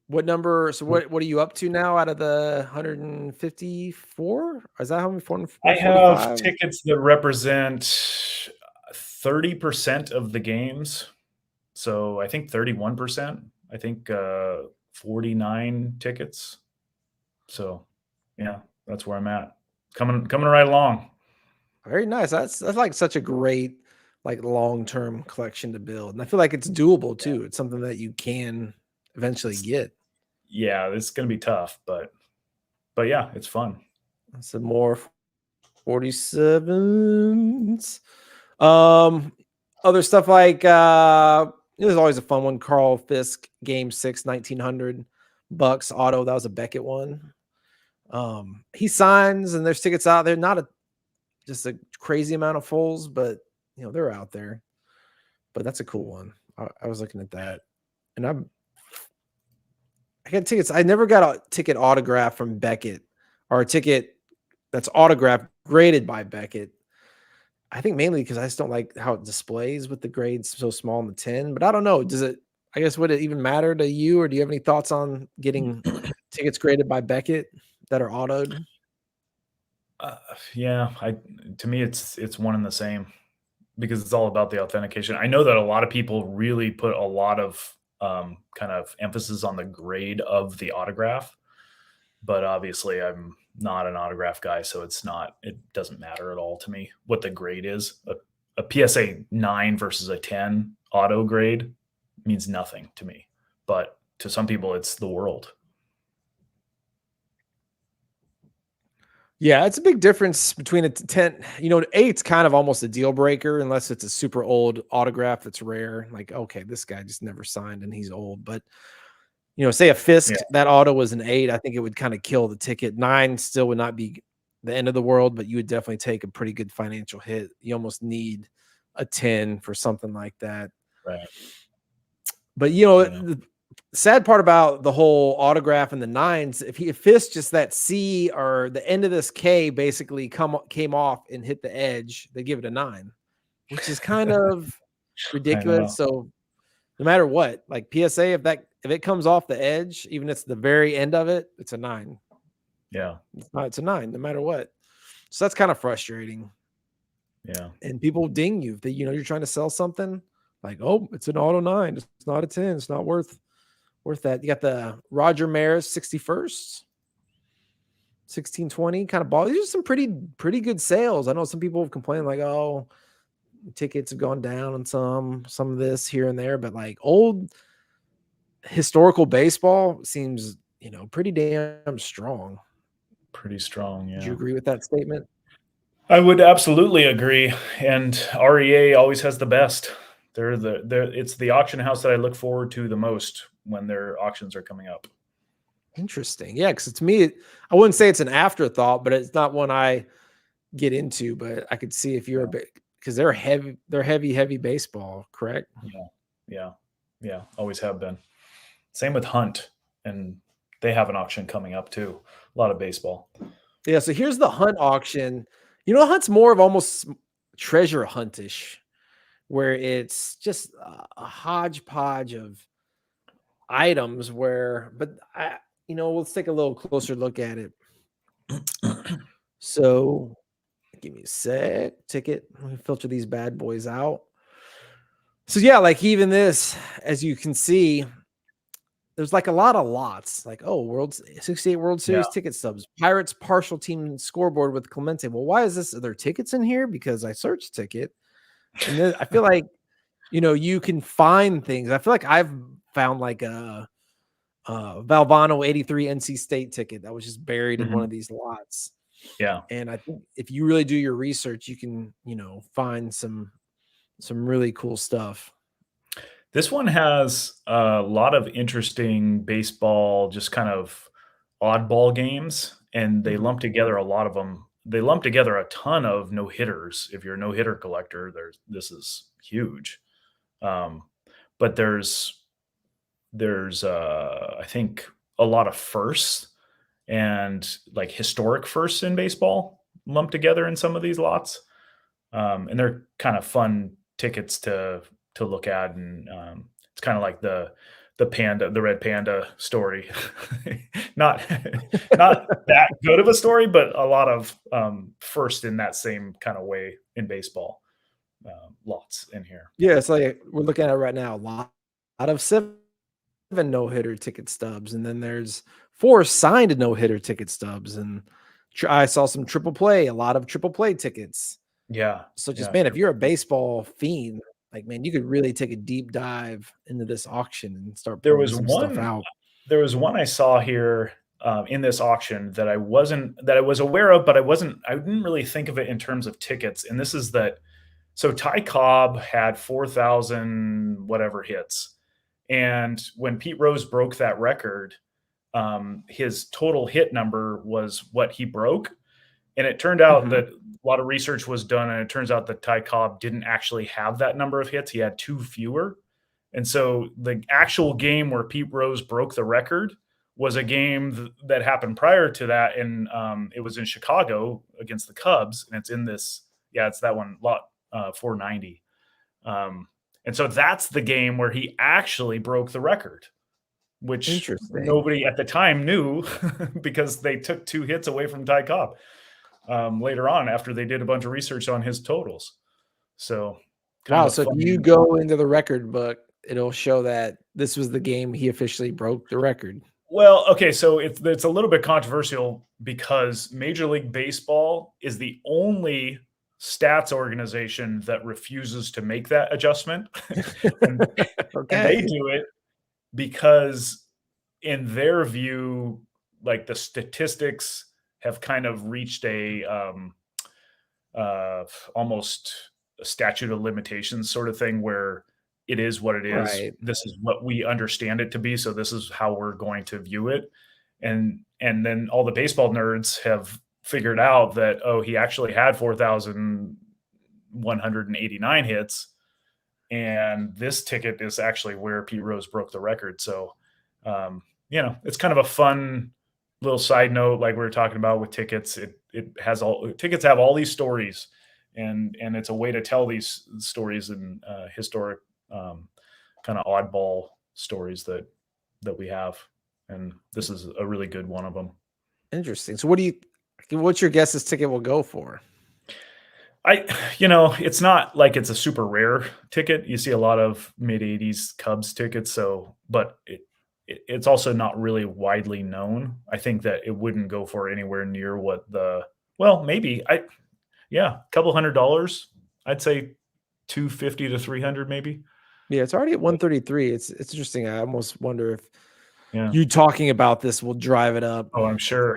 What number? So what are you up to now out of the 154? Is that how many I have 145? tickets that represent 30% of the games. So I think 31%. I think 49 tickets. So yeah, that's where I'm at. Coming right along. Very nice. That's like such a great like long-term collection to build. And I feel like it's doable too. It's something that you can eventually It's, get. yeah, it's gonna be tough, but yeah, it's fun. Some more 47s. Um, other stuff like it was always a fun one. Carl Fisk, Game 6, 1900. bucks auto. That was a Beckett one. He signs, and there's tickets out there. Not just a crazy amount of fulls, but they're out there. But that's a cool one. I was looking at that, and I got tickets. I never got a ticket autograph from Beckett, or a ticket that's autographed graded by Beckett. I think mainly because I just don't like how it displays with the grades so small in the 10. But I don't know. I guess, would it even matter to you, or do you have any thoughts on getting tickets graded by Beckett that are autoed? Yeah, to me it's one and the same because it's all about the authentication. I know that a lot of people really put a lot of kind of emphasis on the grade of the autograph, but obviously I'm not an autograph guy, so it doesn't matter at all to me what the grade is. A PSA 9 versus a 10 auto grade means nothing to me, but to some people it's the world. Yeah, it's a big difference between a 10. 8's kind of almost a deal breaker unless it's a super old autograph that's rare. Like, okay, this guy just never signed and he's old. But say a Fisk, Yeah. that auto was an 8. I think it would kind of kill the ticket. 9 still would not be the end of the world, but you would definitely take a pretty good financial hit. You almost need a 10 for something like that. Right. But the sad part about the whole autograph and the 9s, if Fisk just that C or the end of this K basically came off and hit the edge, they give it a 9, which is kind of ridiculous. So no matter what, like PSA, if it comes off the edge, even if it's the very end of it, it's a 9. Yeah. It's a 9 no matter what. So that's kind of frustrating. Yeah. And people ding you if you're trying to sell something like, oh, it's an auto 9. It's not a 10. It's not worth that. You got the Roger Maris 61st, 1620 kind of ball. These are some pretty good sales. I know some people have complained like, oh, tickets have gone down on some of this here and there, but like old historical baseball seems, pretty damn strong. Pretty strong. Yeah. Do you agree with that statement? I would absolutely agree. And REA always has the best. It's the auction house that I look forward to the most when their auctions are coming up. Interesting. Yeah, because to me, I wouldn't say it's an afterthought, but it's not one I get into. But I could see if you're a bit, because they're heavy baseball, correct? Yeah. Always have been. Same with Hunt, and they have an auction coming up too. A lot of baseball. Yeah. So here's the Hunt auction. Hunt's more of almost treasure huntish, where it's just a hodgepodge of items. Let's take a little closer look at it. So give me a sec. Ticket. Let me filter these bad boys out. So yeah, like even this, as you can see, there's like a lot of lots. Like, oh, 68 World Series ticket stubs. Pirates partial team scoreboard with Clemente. Well, why is this? Are there tickets in here? Because I searched ticket. And then I feel like, you can find things. I feel like I've found like a Valvano 83 NC State ticket that was just buried in one of these lots. Yeah. And I think if you really do your research, you can, find some really cool stuff. This one has a lot of interesting baseball, just kind of oddball games, and they lump together a lot of them. They lump together a ton of no hitters. If you're a no hitter collector, this is huge. But there's I think a lot of firsts and like historic firsts in baseball lumped together in some of these lots, and they're kind of fun tickets to look at, and it's kind of like the red panda story. not that good of a story, but a lot of first in that same kind of way in baseball. Lots in here. Yeah, it's like we're looking at it right now. A lot of 7 no-hitter ticket stubs, and then there's 4 signed no-hitter ticket stubs, and I saw some triple play, a lot of triple play tickets. Yeah. So just man, if you're a baseball fiend, like man, you could really take a deep dive into this auction and start pulling some stuff out. There was one I saw here in this auction that I was aware of, but I didn't really think of it in terms of tickets. And this is that. So Ty Cobb had 4,000 whatever hits, and when Pete Rose broke that record, his total hit number was what he broke. And it turned out that a lot of research was done, and it turns out that Ty Cobb didn't actually have that number of hits. He had 2 fewer. And so the actual game where Pete Rose broke the record was a game that happened prior to that, and it was in Chicago against the Cubs, and it's in this, it's that one, lot 490. And so that's the game where he actually broke the record, which nobody at the time knew because they took 2 hits away from Ty Cobb later on after they did a bunch of research on his totals. So, wow. So if you go into the record book, it'll show that this was the game he officially broke the record. Well, okay, so it's a little bit controversial because Major League Baseball is the only stats organization that refuses to make that adjustment. and they do it because in their view, like the statistics have kind of reached a almost a statute of limitations sort of thing where it is what it is. Right. This is what we understand it to be. So this is how we're going to view it. And then all the baseball nerds have figured out that, oh, he actually had 4,189 hits. And this ticket is actually where Pete Rose broke the record. So, it's kind of a fun little side note, like we were talking about with tickets. Tickets have all these stories, and it's a way to tell these stories and historic kind of oddball stories that we have. And this is a really good one of them. Interesting. So what's your guess this ticket will go for? It's not like it's a super rare ticket. You see a lot of mid-80s Cubs tickets. But it's also not really widely known. I think that it wouldn't go for anywhere near what maybe a couple $100. I'd say $250 to $300 maybe. Yeah, it's already at 133. It's interesting. I almost wonder if you talking about this will drive it up. Oh, I'm sure.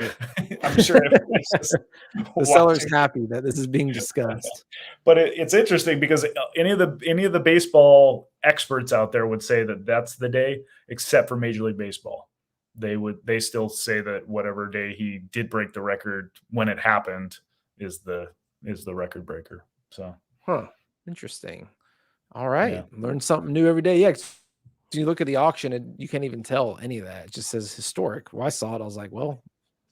I'm sure the seller's happy that this is being discussed. But it's interesting because any of the baseball experts out there would say that that's the day, except for Major League Baseball. They still say that whatever day he did break the record when it happened is the record breaker. So, interesting. All right, learn something new every day. Yeah. You look at the auction and you can't even tell any of that. It just says historic. Well, I saw it. I was like, well,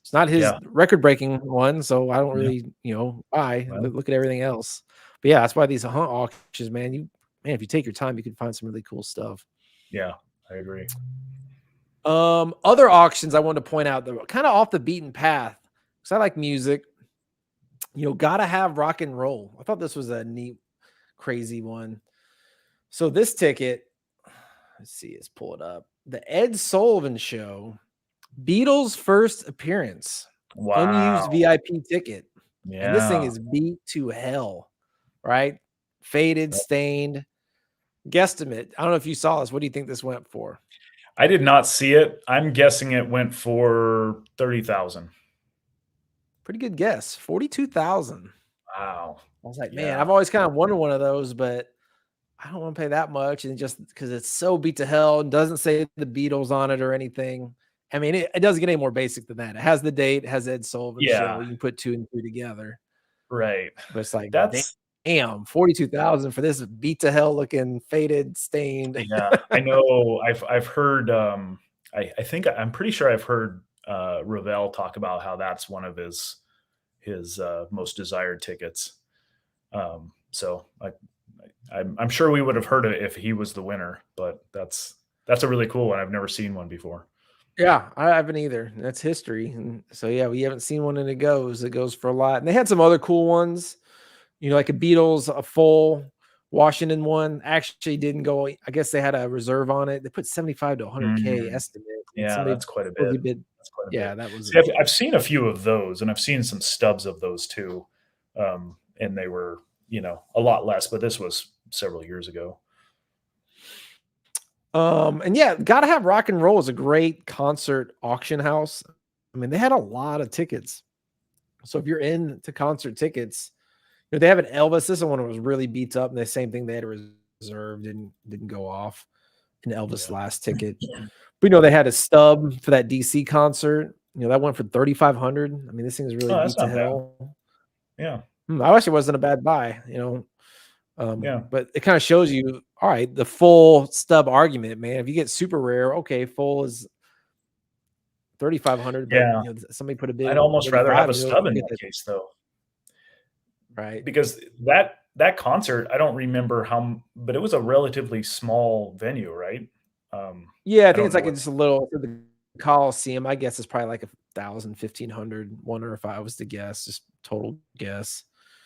it's not his record-breaking one, so I don't really, buy. Well, look at everything else. But yeah, that's why these hunt auctions, man, if you take your time, you can find some really cool stuff. Yeah, I agree. Other auctions I wanted to point out that were kind of off the beaten path because I like music. Gotta have rock and roll. I thought this was a neat, crazy one. So this ticket. Let's see, let's pull it up. The Ed Sullivan Show, Beatles' first appearance. Wow. Unused VIP ticket. Yeah. And this thing is beat to hell, right? Faded, stained. Guesstimate. I don't know if you saw this. What do you think this went for? I did not see it. I'm guessing it went for $30,000. Pretty good guess. 42,000. Wow. I was like, man, I've always kind of wanted one of those, but I don't want to pay that much. And just because it's so beat to hell and doesn't say the Beatles on it or anything. I mean, it doesn't get any more basic than that. It has the date, it has Ed Sullivan Show. You can put 2 and 2 together. Right. But it's like, damn, 42,000 for this beat to hell looking faded, stained. Yeah, I know. I've heard, I'm pretty sure I've heard Ravel talk about how that's one of his most desired tickets. So I'm sure we would have heard it if he was the winner, but that's a really cool one. I've never seen one before. Yeah, I haven't either. That's history. And so, we haven't seen one and it goes for a lot. And they had some other cool ones, like a Beatles, a full Washington one actually didn't go. I guess they had a reserve on it. They put 75 to 100K estimate. Yeah, that's quite a bit. That's quite a bit. That was. See, I've seen a few of those, and I've seen some stubs of those too. And they were, a lot less, but this was several years ago. And Gotta Have Rock and Roll is a great concert auction house. I mean, they had a lot of tickets. So if you're into concert tickets, they have an Elvis. This one was really beat up, and the same thing they had reserved didn't go off. an Elvis Yeah. last ticket. But you know, they had a stub for that DC concert. You know, that went for 3,500. I mean, this thing is really Oh, beat that's to not bad. hell. Yeah. I wish it wasn't a bad buy, you know. Yeah. But it kind of shows you, all right, the full stub argument, man. If you get super rare, okay, full is 3,500, but Yeah. you know, somebody put a bid I'd at almost rather 35 have a and stub you'll in get that that, case, though, right? because that concert, I don't remember but it was a relatively small venue, right? Yeah, I I think don't it's know like what. just a little for the Coliseum. I guess it's probably like 1,000, 1,500. Wonder if I was to guess, just total guess.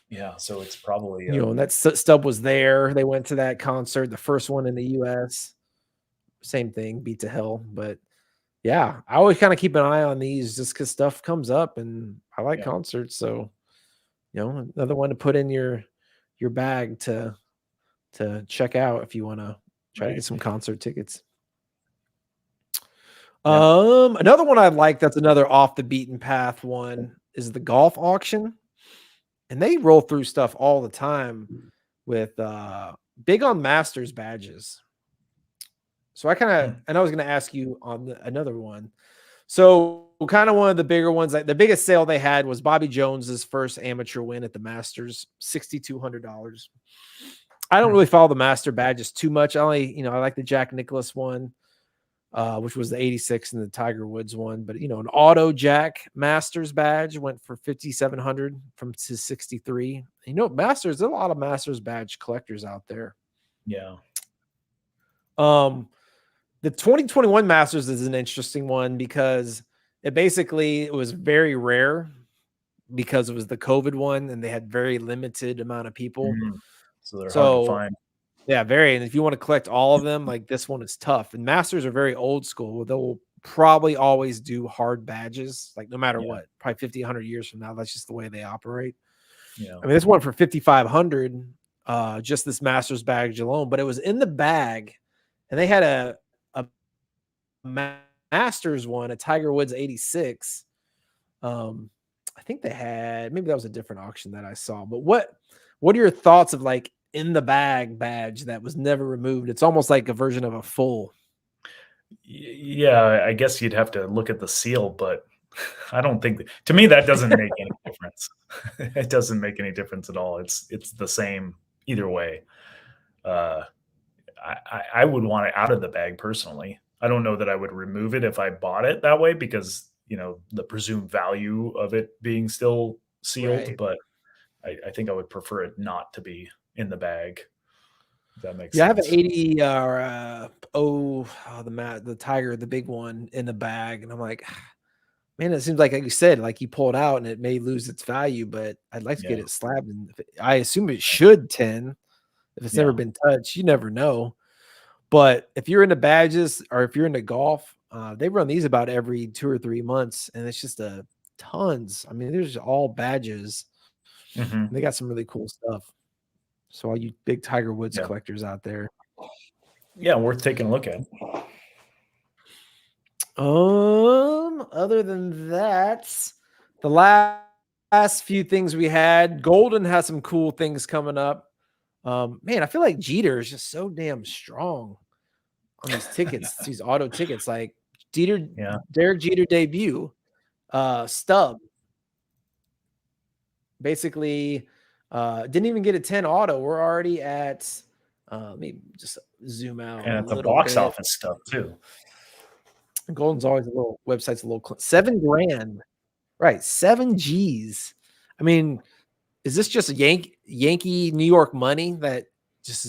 Yeah, so it's probably You know, and that stub was there. They went to that concert, the first one in the US. Same thing, beat to hell. But yeah, I always kind of keep an eye on these just because stuff comes up and I like yeah, concerts. So, you know, another one to put in your bag to check out if you want to try to right. get some concert tickets. Yeah. Another one I like that's another off the beaten path one is the golf auction. And they roll through stuff all the time with big on masters badges. So I kind of, Hmm. and I was going to ask you on another one. So kind of one of the bigger ones, like the biggest sale they had was Bobby Jones's first amateur win at the Masters, $6,200. I don't Hmm. really follow the master badges too much. I only, you know, I like the Jack Nicklaus one, which was the 86 and the Tiger Woods one. But you know, an auto Jack Masters badge went for 5,700 from to 63. You know, Masters, there's a lot of Masters badge collectors out there. Yeah. The 2021 Masters is an interesting one because it was very rare because it was the COVID one and they had very limited amount of people. Mhm. So they're hard to So find. yeah, very. And if you want to collect all of them, like this one is tough. And Masters are very old school. They'll probably always do hard badges, like no matter Yeah. what, probably 50, 100 years from now. That's just the way they operate. Yeah. I mean, this one for 5,500, just this Masters badge alone, but it was in the bag and they had a Masters one, a Tiger Woods 86. I think they had, maybe that was a different auction that I saw. But what are your thoughts of like in the bag badge that was never removed? It's almost like a version of a full. Yeah, I guess you'd have to look at the seal, but I don't think to me that doesn't make any difference. It doesn't make any difference at all. It's the same either way. Uh, I would want it out of the bag personally. I don't know that I would remove it if I bought it that way because the presumed value of it being still sealed, Right. but I think I would prefer it not to be in the bag. If that makes Yeah, I have an sense. 80 the Tiger, the big one in the bag. And I'm like, man, it seems like you said, like you pull it out and it may lose its value, but I'd like to Yeah, get it slabbed. And I assume it should 10 if it's never yeah, been touched. You never know. But if you're into badges or if you're into golf, they run these about every 2 or 3 months, and it's just tons. I mean, there's all badges. hmm And they got some really cool stuff. So all you big Tiger Woods yeah, collectors out there. yeah. Worth taking a look at. Other than that, the last few things we had, Goldin has some cool things coming up. Man, I feel like Jeter is just so damn strong on these tickets, these auto tickets. Like Yeah. Derek Jeter debut, Stub, basically didn't even get a 10 auto. We're already at let me just zoom out And a at the little box bit. office stuff too. Golden's always a little website's a little 7 grand. Right, 7 G's. I mean, is this just a Yankee New York money that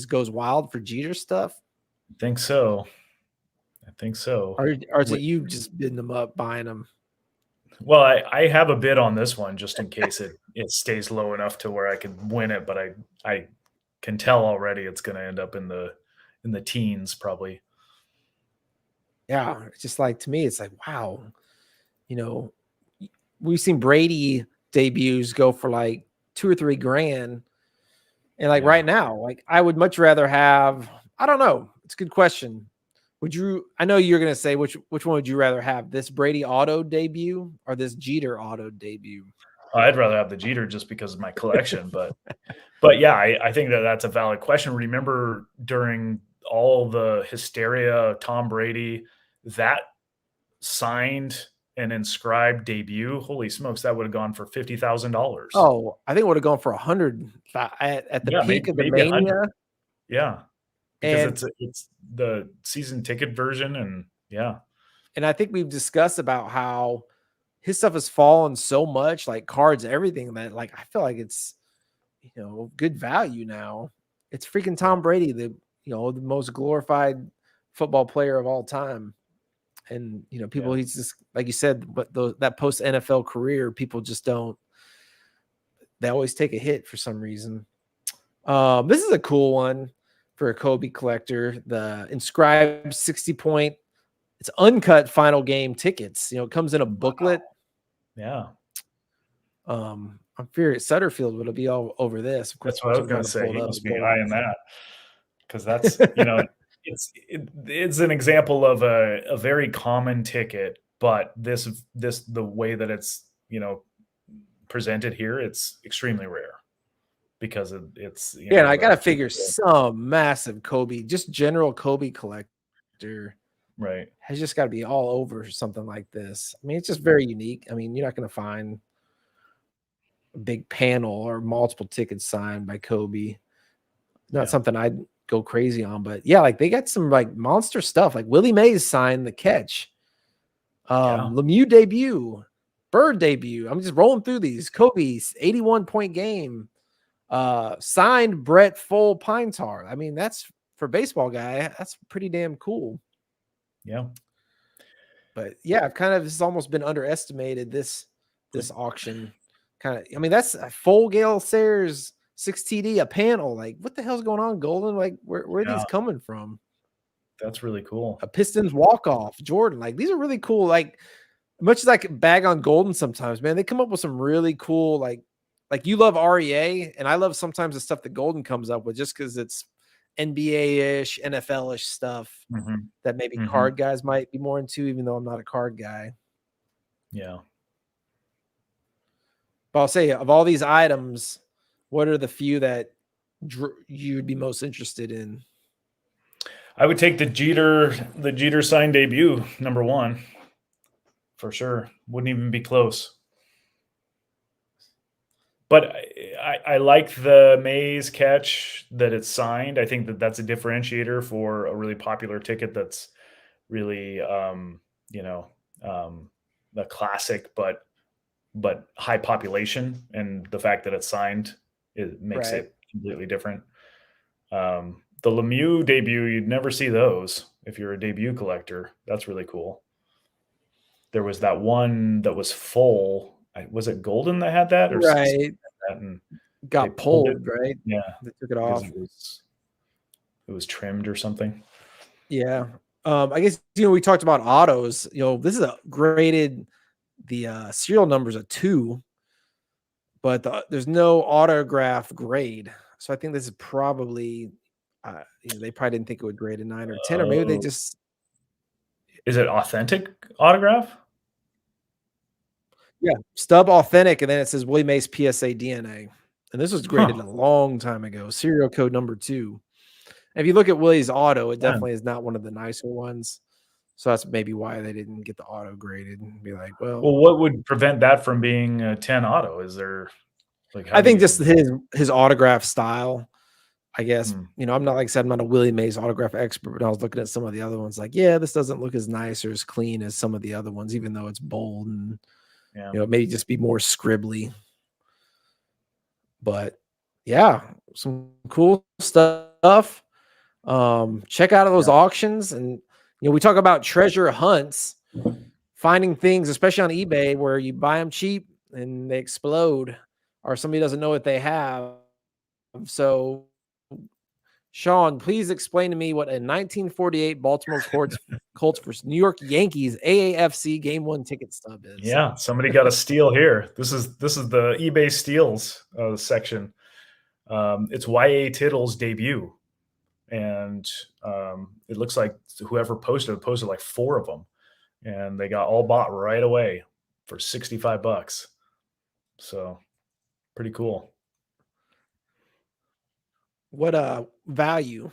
goes wild for Jeter stuff? I think so. I think so. Or is it Wi you just bidding them up, buying them? Well, I have a bid on this one just in case it stays low enough to where I can win it, but I can tell already it's gonna end up in the teens probably. Yeah, it's just like to me, it's like, wow, you know, we've seen Brady debuts go for like 2 or 3 grand. And like Yeah. right now, like I would much rather have, I don't know. It's a good question. I know you're gonna say which one would you rather have? This Brady auto debut or this Jeter auto debut? I'd rather have the Jeter just because of my collection, but yeah, I think that that's a valid question. Remember during all the hysteria, Tom Brady, that signed and inscribed debut, holy smokes, that would have gone for $50,000. Oh, I think it would have gone for 100 at the Yeah, peak of the maybe 100. mania, Yeah, because and it's the season ticket version, and yeah, I think we've discussed about how his stuff has fallen so much, like cards, everything, that like I feel like it's, good value now. It's freaking yeah, Tom Brady, the most glorified football player of all time. And people, yeah. he's just like you said, but that post NFL career, people just don't. They always take a hit for some reason. This is a cool one for a Kobe collector. The inscribed 60-point. It's uncut final game tickets. It comes in a booklet. Yeah. I'm furious Sutterfield would be all over this. Of course, That's what I was I'm gonna trying to say. pull He it up. must be eyeing that because that's, it's an example of a very common ticket, but the way that it's, presented here, it's extremely rare because it's, Yeah, and I the gotta figure some massive Kobe, just general Kobe collector right. has just got to be all over something like this. I mean, it's just very unique. I mean, you're not going to find a big panel or multiple tickets signed by Kobe. Not Yeah. something I'd go crazy on, but yeah, like they got some like monster stuff. Like Willie Mays signed the catch. Yeah. Lemieux debut, Bird debut. I'm just rolling through these. Kobe's 81-point game. Signed Brett Full Pine Tar. I mean, that's for a baseball guy. That's pretty damn cool. Yeah. But yeah, I've kind of it's almost been underestimated this auction. Kind of, I mean, that's a full Gale Sayers 6TD, a panel. Like, what the hell's going on, Goldin? Like, where are Yeah. these coming from? That's really cool. A Pistons walk off, Jordan. Like, these are really cool. Like, much as I could bag on Goldin sometimes, man, they come up with some really cool, like you love REA, and I love sometimes the stuff that Goldin comes up with just because it's NBA-ish, NFL-ish stuff Mhm. that maybe Mhm. card guys might be more into, even though I'm not a card guy. Yeah. But I'll say, of all these items, what are the few that you'd be most interested in? I would take the Jeter signed debut, number 1, for sure. Wouldn't even be close. But I like the Mays catch that it's signed. I think that that's a differentiator for a really popular ticket that's really, you know, a classic, but high population, and the fact that it's signed, it makes Right. it completely different. The Lemieux debut, you'd never see those if you're a debut collector. That's really cool. There was that one that was full. Was it Goldin that had that or Right. that, and they Got pulled it? pulled, right? Yeah, They took it because off. it was trimmed or something. Yeah. I guess, we talked about autos. This is a graded, the serial number's a 2, but there's no autograph grade. So I think this is probably, they probably didn't think it would grade a 9 or 10, or maybe they Oh, just, is it authentic autograph? yeah, Stub authentic. And then it says Willie Mays PSA DNA. And this was graded Huh. a long time ago. Serial code number 2. If you look at Willie's auto, it Yeah. definitely is not one of the nicer ones. So that's maybe why they didn't get the auto graded and be like, well, Well, what would prevent that from being a 10 auto? Is there like how I do think just you? his autograph style, I guess. Hmm, I'm not, like I said, I'm not a Willie Mays autograph expert, but I was looking at some of the other ones, like, yeah, this doesn't look as nice or as clean as some of the other ones, even though it's bold and yeah, maybe just be more scribbly. But yeah, some cool stuff. Check out those yeah. auctions, and we talk about treasure hunts, finding things, especially on eBay, where you buy them cheap and they explode, or somebody doesn't know what they have. So, Sean, please explain to me what a 1948 Baltimore Colts versus New York Yankees AAFC Game 1 ticket stub is. Yeah, somebody got a steal here. This is the eBay steals section. It's YA Tittle's debut, and it looks like whoever posted like 4 of them, and they got all bought right away for $65. So pretty cool. What value?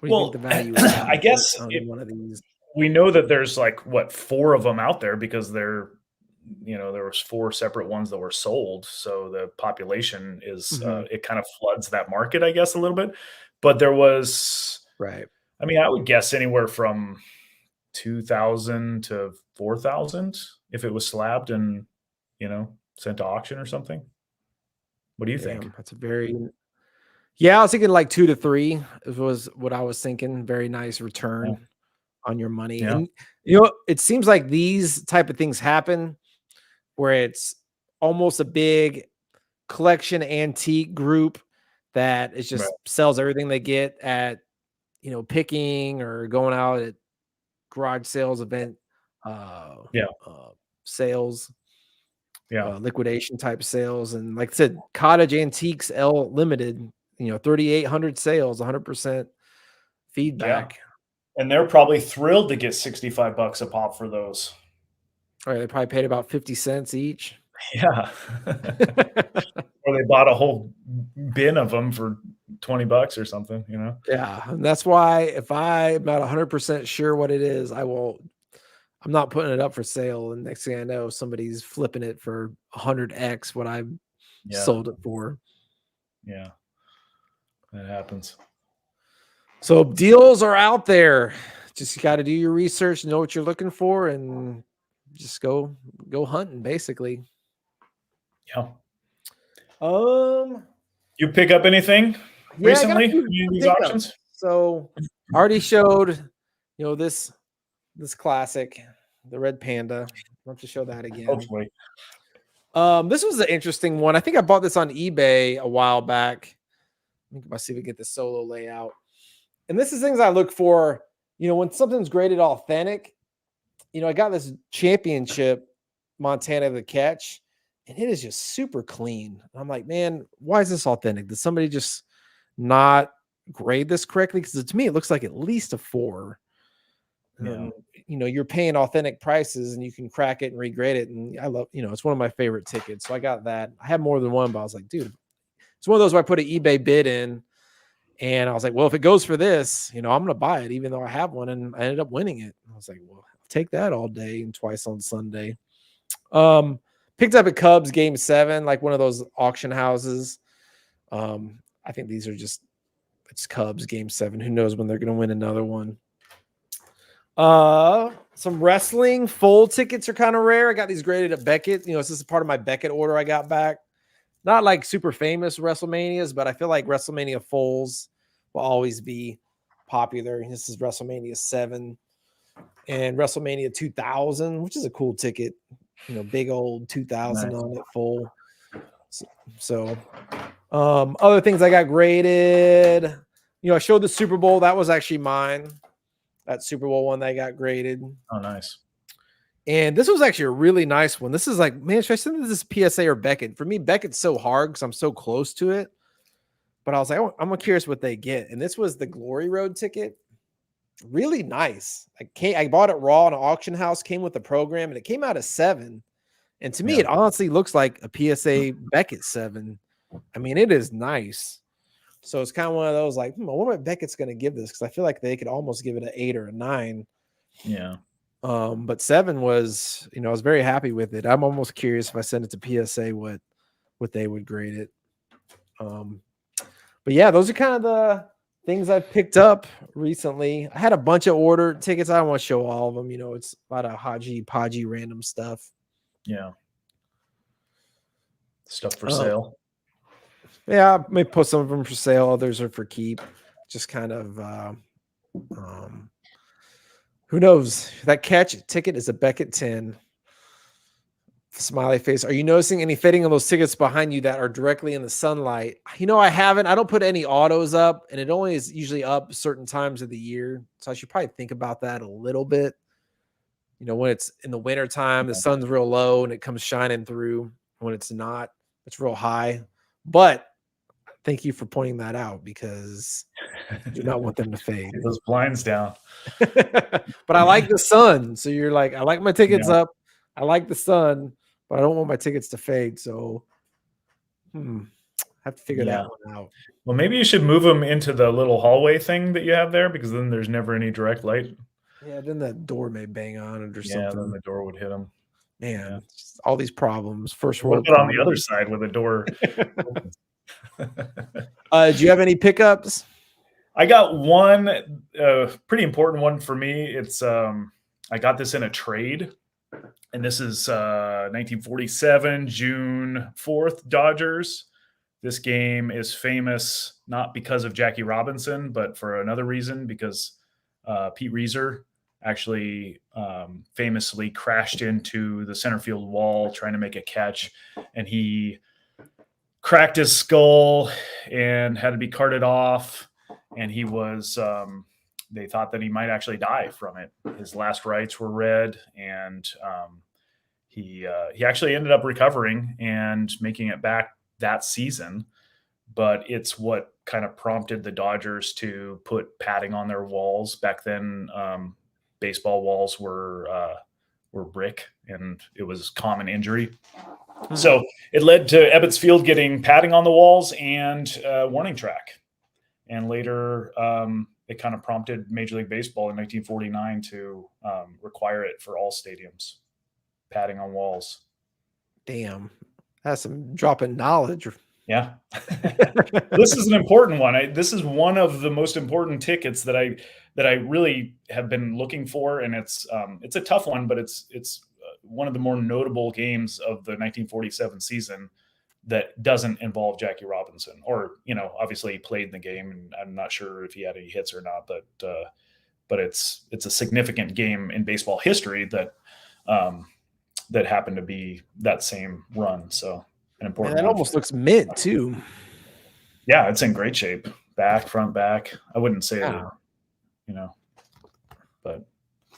What do you think the Well, value is I guess on one of these? we know that there's like what 4 of them out there because there was 4 separate ones that were sold. So the population is Mhm. it kind of floods that market, I guess, a little bit. But there was, Right. I mean, I would guess anywhere from 2,000 to 4,000 if it was slabbed and sent to auction or something. What do you think? Damn, that's a very yeah, I was thinking like 2 to 3 was what I was thinking. Very nice Yeah, return on your money. yeah, And it seems like these type of things happen where it's almost a big collection antique group that is right, just sells everything they get at, picking or going out at garage sales event, uh, yeah, uh, sales, yeah, liquidation type sales. And like I said, Cottage Antiques L Limited, 3,800 sales, 100% yeah. feedback. And they're probably thrilled to get 65 bucks a pop for those. All right, they probably paid about 50 cents each. Yeah. Or they bought a whole bin of them for 20 bucks or something, you know? Yeah, and that's why if I'm about 100% sure what it is, I'm not putting it up for sale, and next thing I know, somebody's flipping it for 100x what I Yeah, sold it for. yeah, that happens. So deals are out there. Just you gotta do your research, know what you're looking for, and just go hunting, basically. Yeah. Um, You pick up anything yeah, I got a recently? few Any of these pickups. auctions? So I already showed, this classic, the red panda. I'll have to show that again. Hopefully. This was an interesting one. I think I bought this on eBay a while back. Let me see if we get the solo layout. And this is things I look for, when something's graded authentic. I got this championship Montana the catch, and it is just super clean. I'm like, man, why is this authentic? Did somebody just not grade this correctly? Because to me, it looks like at least a 4. Yeah. You're paying authentic prices and you can crack it and regrade it. And I love, it's one of my favorite tickets. So I got that. I had more than one, but I was like, dude, it's one of those where I put an eBay bid in and I was like, well, if it goes for this, I'm going to buy it, even though I have one. And I ended up winning it. I was like, well, I'll take that all day and twice on Sunday. Picked up at Cubs game 7, like one of those auction houses. I think these are it's Cubs game 7. Who knows when they're going to win another one. Some wrestling full tickets are kind of rare. I got these graded at Becket. This is part of my Becket order I got back. Not like super famous WrestleManias, but I feel like WrestleMania fulls will always be popular. This is WrestleMania 7 and WrestleMania 2000, which is a cool ticket. Big old 2000 Nice. on it full. So other things I got graded. I showed the Super Bowl. That was actually mine. That Super Bowl one that I got graded. Oh, nice. And this was actually a really nice one. This is like, man, should I send this PSA or Beckett? For me, Beckett's so hard because I'm so close to it. But I was like, I'm curious what they get. And this was the Glory Road ticket. Really nice. I bought it raw in an auction house, came with the program, and it came out as 7. And to me, it honestly looks like a PSA Beckett 7. I mean, it is nice. So it's kind of one of those like, I wonder what Beckett's going to give this because I feel like they could almost give it an 8 or a 9. Yeah. But 7 was, I was very happy with it. I'm almost curious if I send it to PSA what they would grade it. But yeah, those are kind of the things I've picked up recently. I had a bunch of order tickets. I don't want to show all of them. It's a lot of podgy random stuff. Yeah. Stuff for sale. Yeah, I may put some of them for sale. Others are for keep. Just kind of, who knows? That catch ticket is a Beckett 10. Smiley face. Are you noticing any fading on those tickets behind you that are directly in the sunlight? I haven't. I don't put any autos up, and it only is usually up certain times of the year. So I should probably think about that a little bit. When it's in the winter time, the sun's real low and it comes shining through. When it's not, it's real high. But thank you for pointing that out because I do not want them to fade. Get those blinds down. But I like the sun. So you're like, I like my tickets up. I like the sun, but I don't want my tickets to fade. So Have to figure that one out. Well, maybe you should move them into the little hallway thing that you have there, because then there's never any direct light. Yeah, then that door may bang on it or Yeah, something. then the door would hit them. Man, just all these problems. First What world about on the problems. other side where the door opens? Do you have any pickups? I got one pretty important one for me. It's I got this in a trade, and this is 1947 June 4th Dodgers. This game is famous not because of Jackie Robinson, but for another reason, because Pete Reiser actually famously crashed into the center field wall trying to make a catch, and he cracked his skull and had to be carted off. And he was, they thought that he might actually die from it. His last rites were read, and he actually ended up recovering and making it back that season. But it's what kind of prompted the Dodgers to put padding on their walls. Back then, baseball walls were brick, and it was a common injury. So it led to Ebbets Field getting padding on the walls and warning track. And later, it kind of prompted Major League Baseball in 1949 to require it for all stadiums, padding on walls. Damn, that's some dropping knowledge. Yeah. This is an important one. This is one of the most important tickets that I really have been looking for, and it's a tough one, but it's one of the more notable games of the 1947 season that doesn't involve Jackie Robinson, or, obviously he played in the game, and I'm not sure if he had any hits or not, but it's a significant game in baseball history that happened to be that same run. So an important. Man, that almost looks mint too. Yeah, it's in great shape. Back, front, back. I wouldn't say that,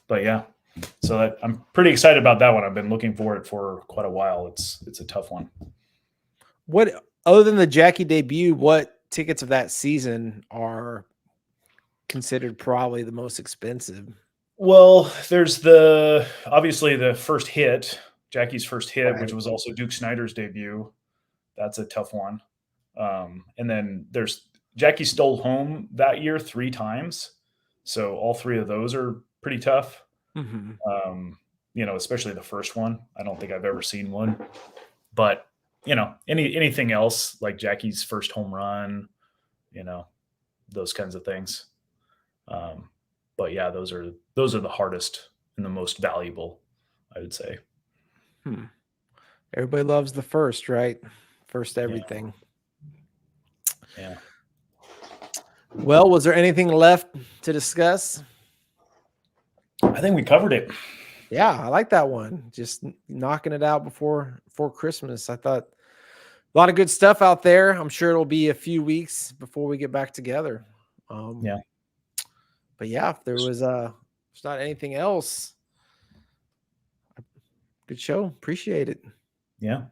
but yeah. So I'm pretty excited about that one. I've been looking for it for quite a while. It's a tough one. What, other than the Jackie debut, what tickets of that season are considered probably the most expensive? Well, there's obviously the first hit, Jackie's first hit, right, which was also Duke Snider's debut. That's a tough one. And then there's Jackie stole home that year 3 times. So all 3 of those are pretty tough. Mm-hmm. Especially the first one. I don't think I've ever seen one. But, anything else like Jackie's first home run, those kinds of things. But yeah, those are the hardest and the most valuable, I would say. Everybody loves the first, right? First everything. Yeah. Well, was there anything left to discuss? I think we covered it. Yeah, I like that one. Just knocking it out before Christmas. I thought a lot of good stuff out there. I'm sure it'll be a few weeks before we get back together. Yeah. But yeah, if there's not anything else, good show. Appreciate it. Yeah.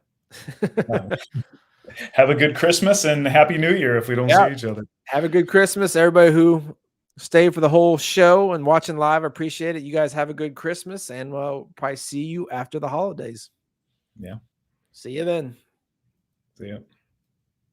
Have a good Christmas and Happy New Year if we don't see each other. Have a good Christmas. Everybody who stayed for the whole show and watching live, I appreciate it. You guys have a good Christmas, and we'll probably see you after the holidays. Yeah. See you then. See ya.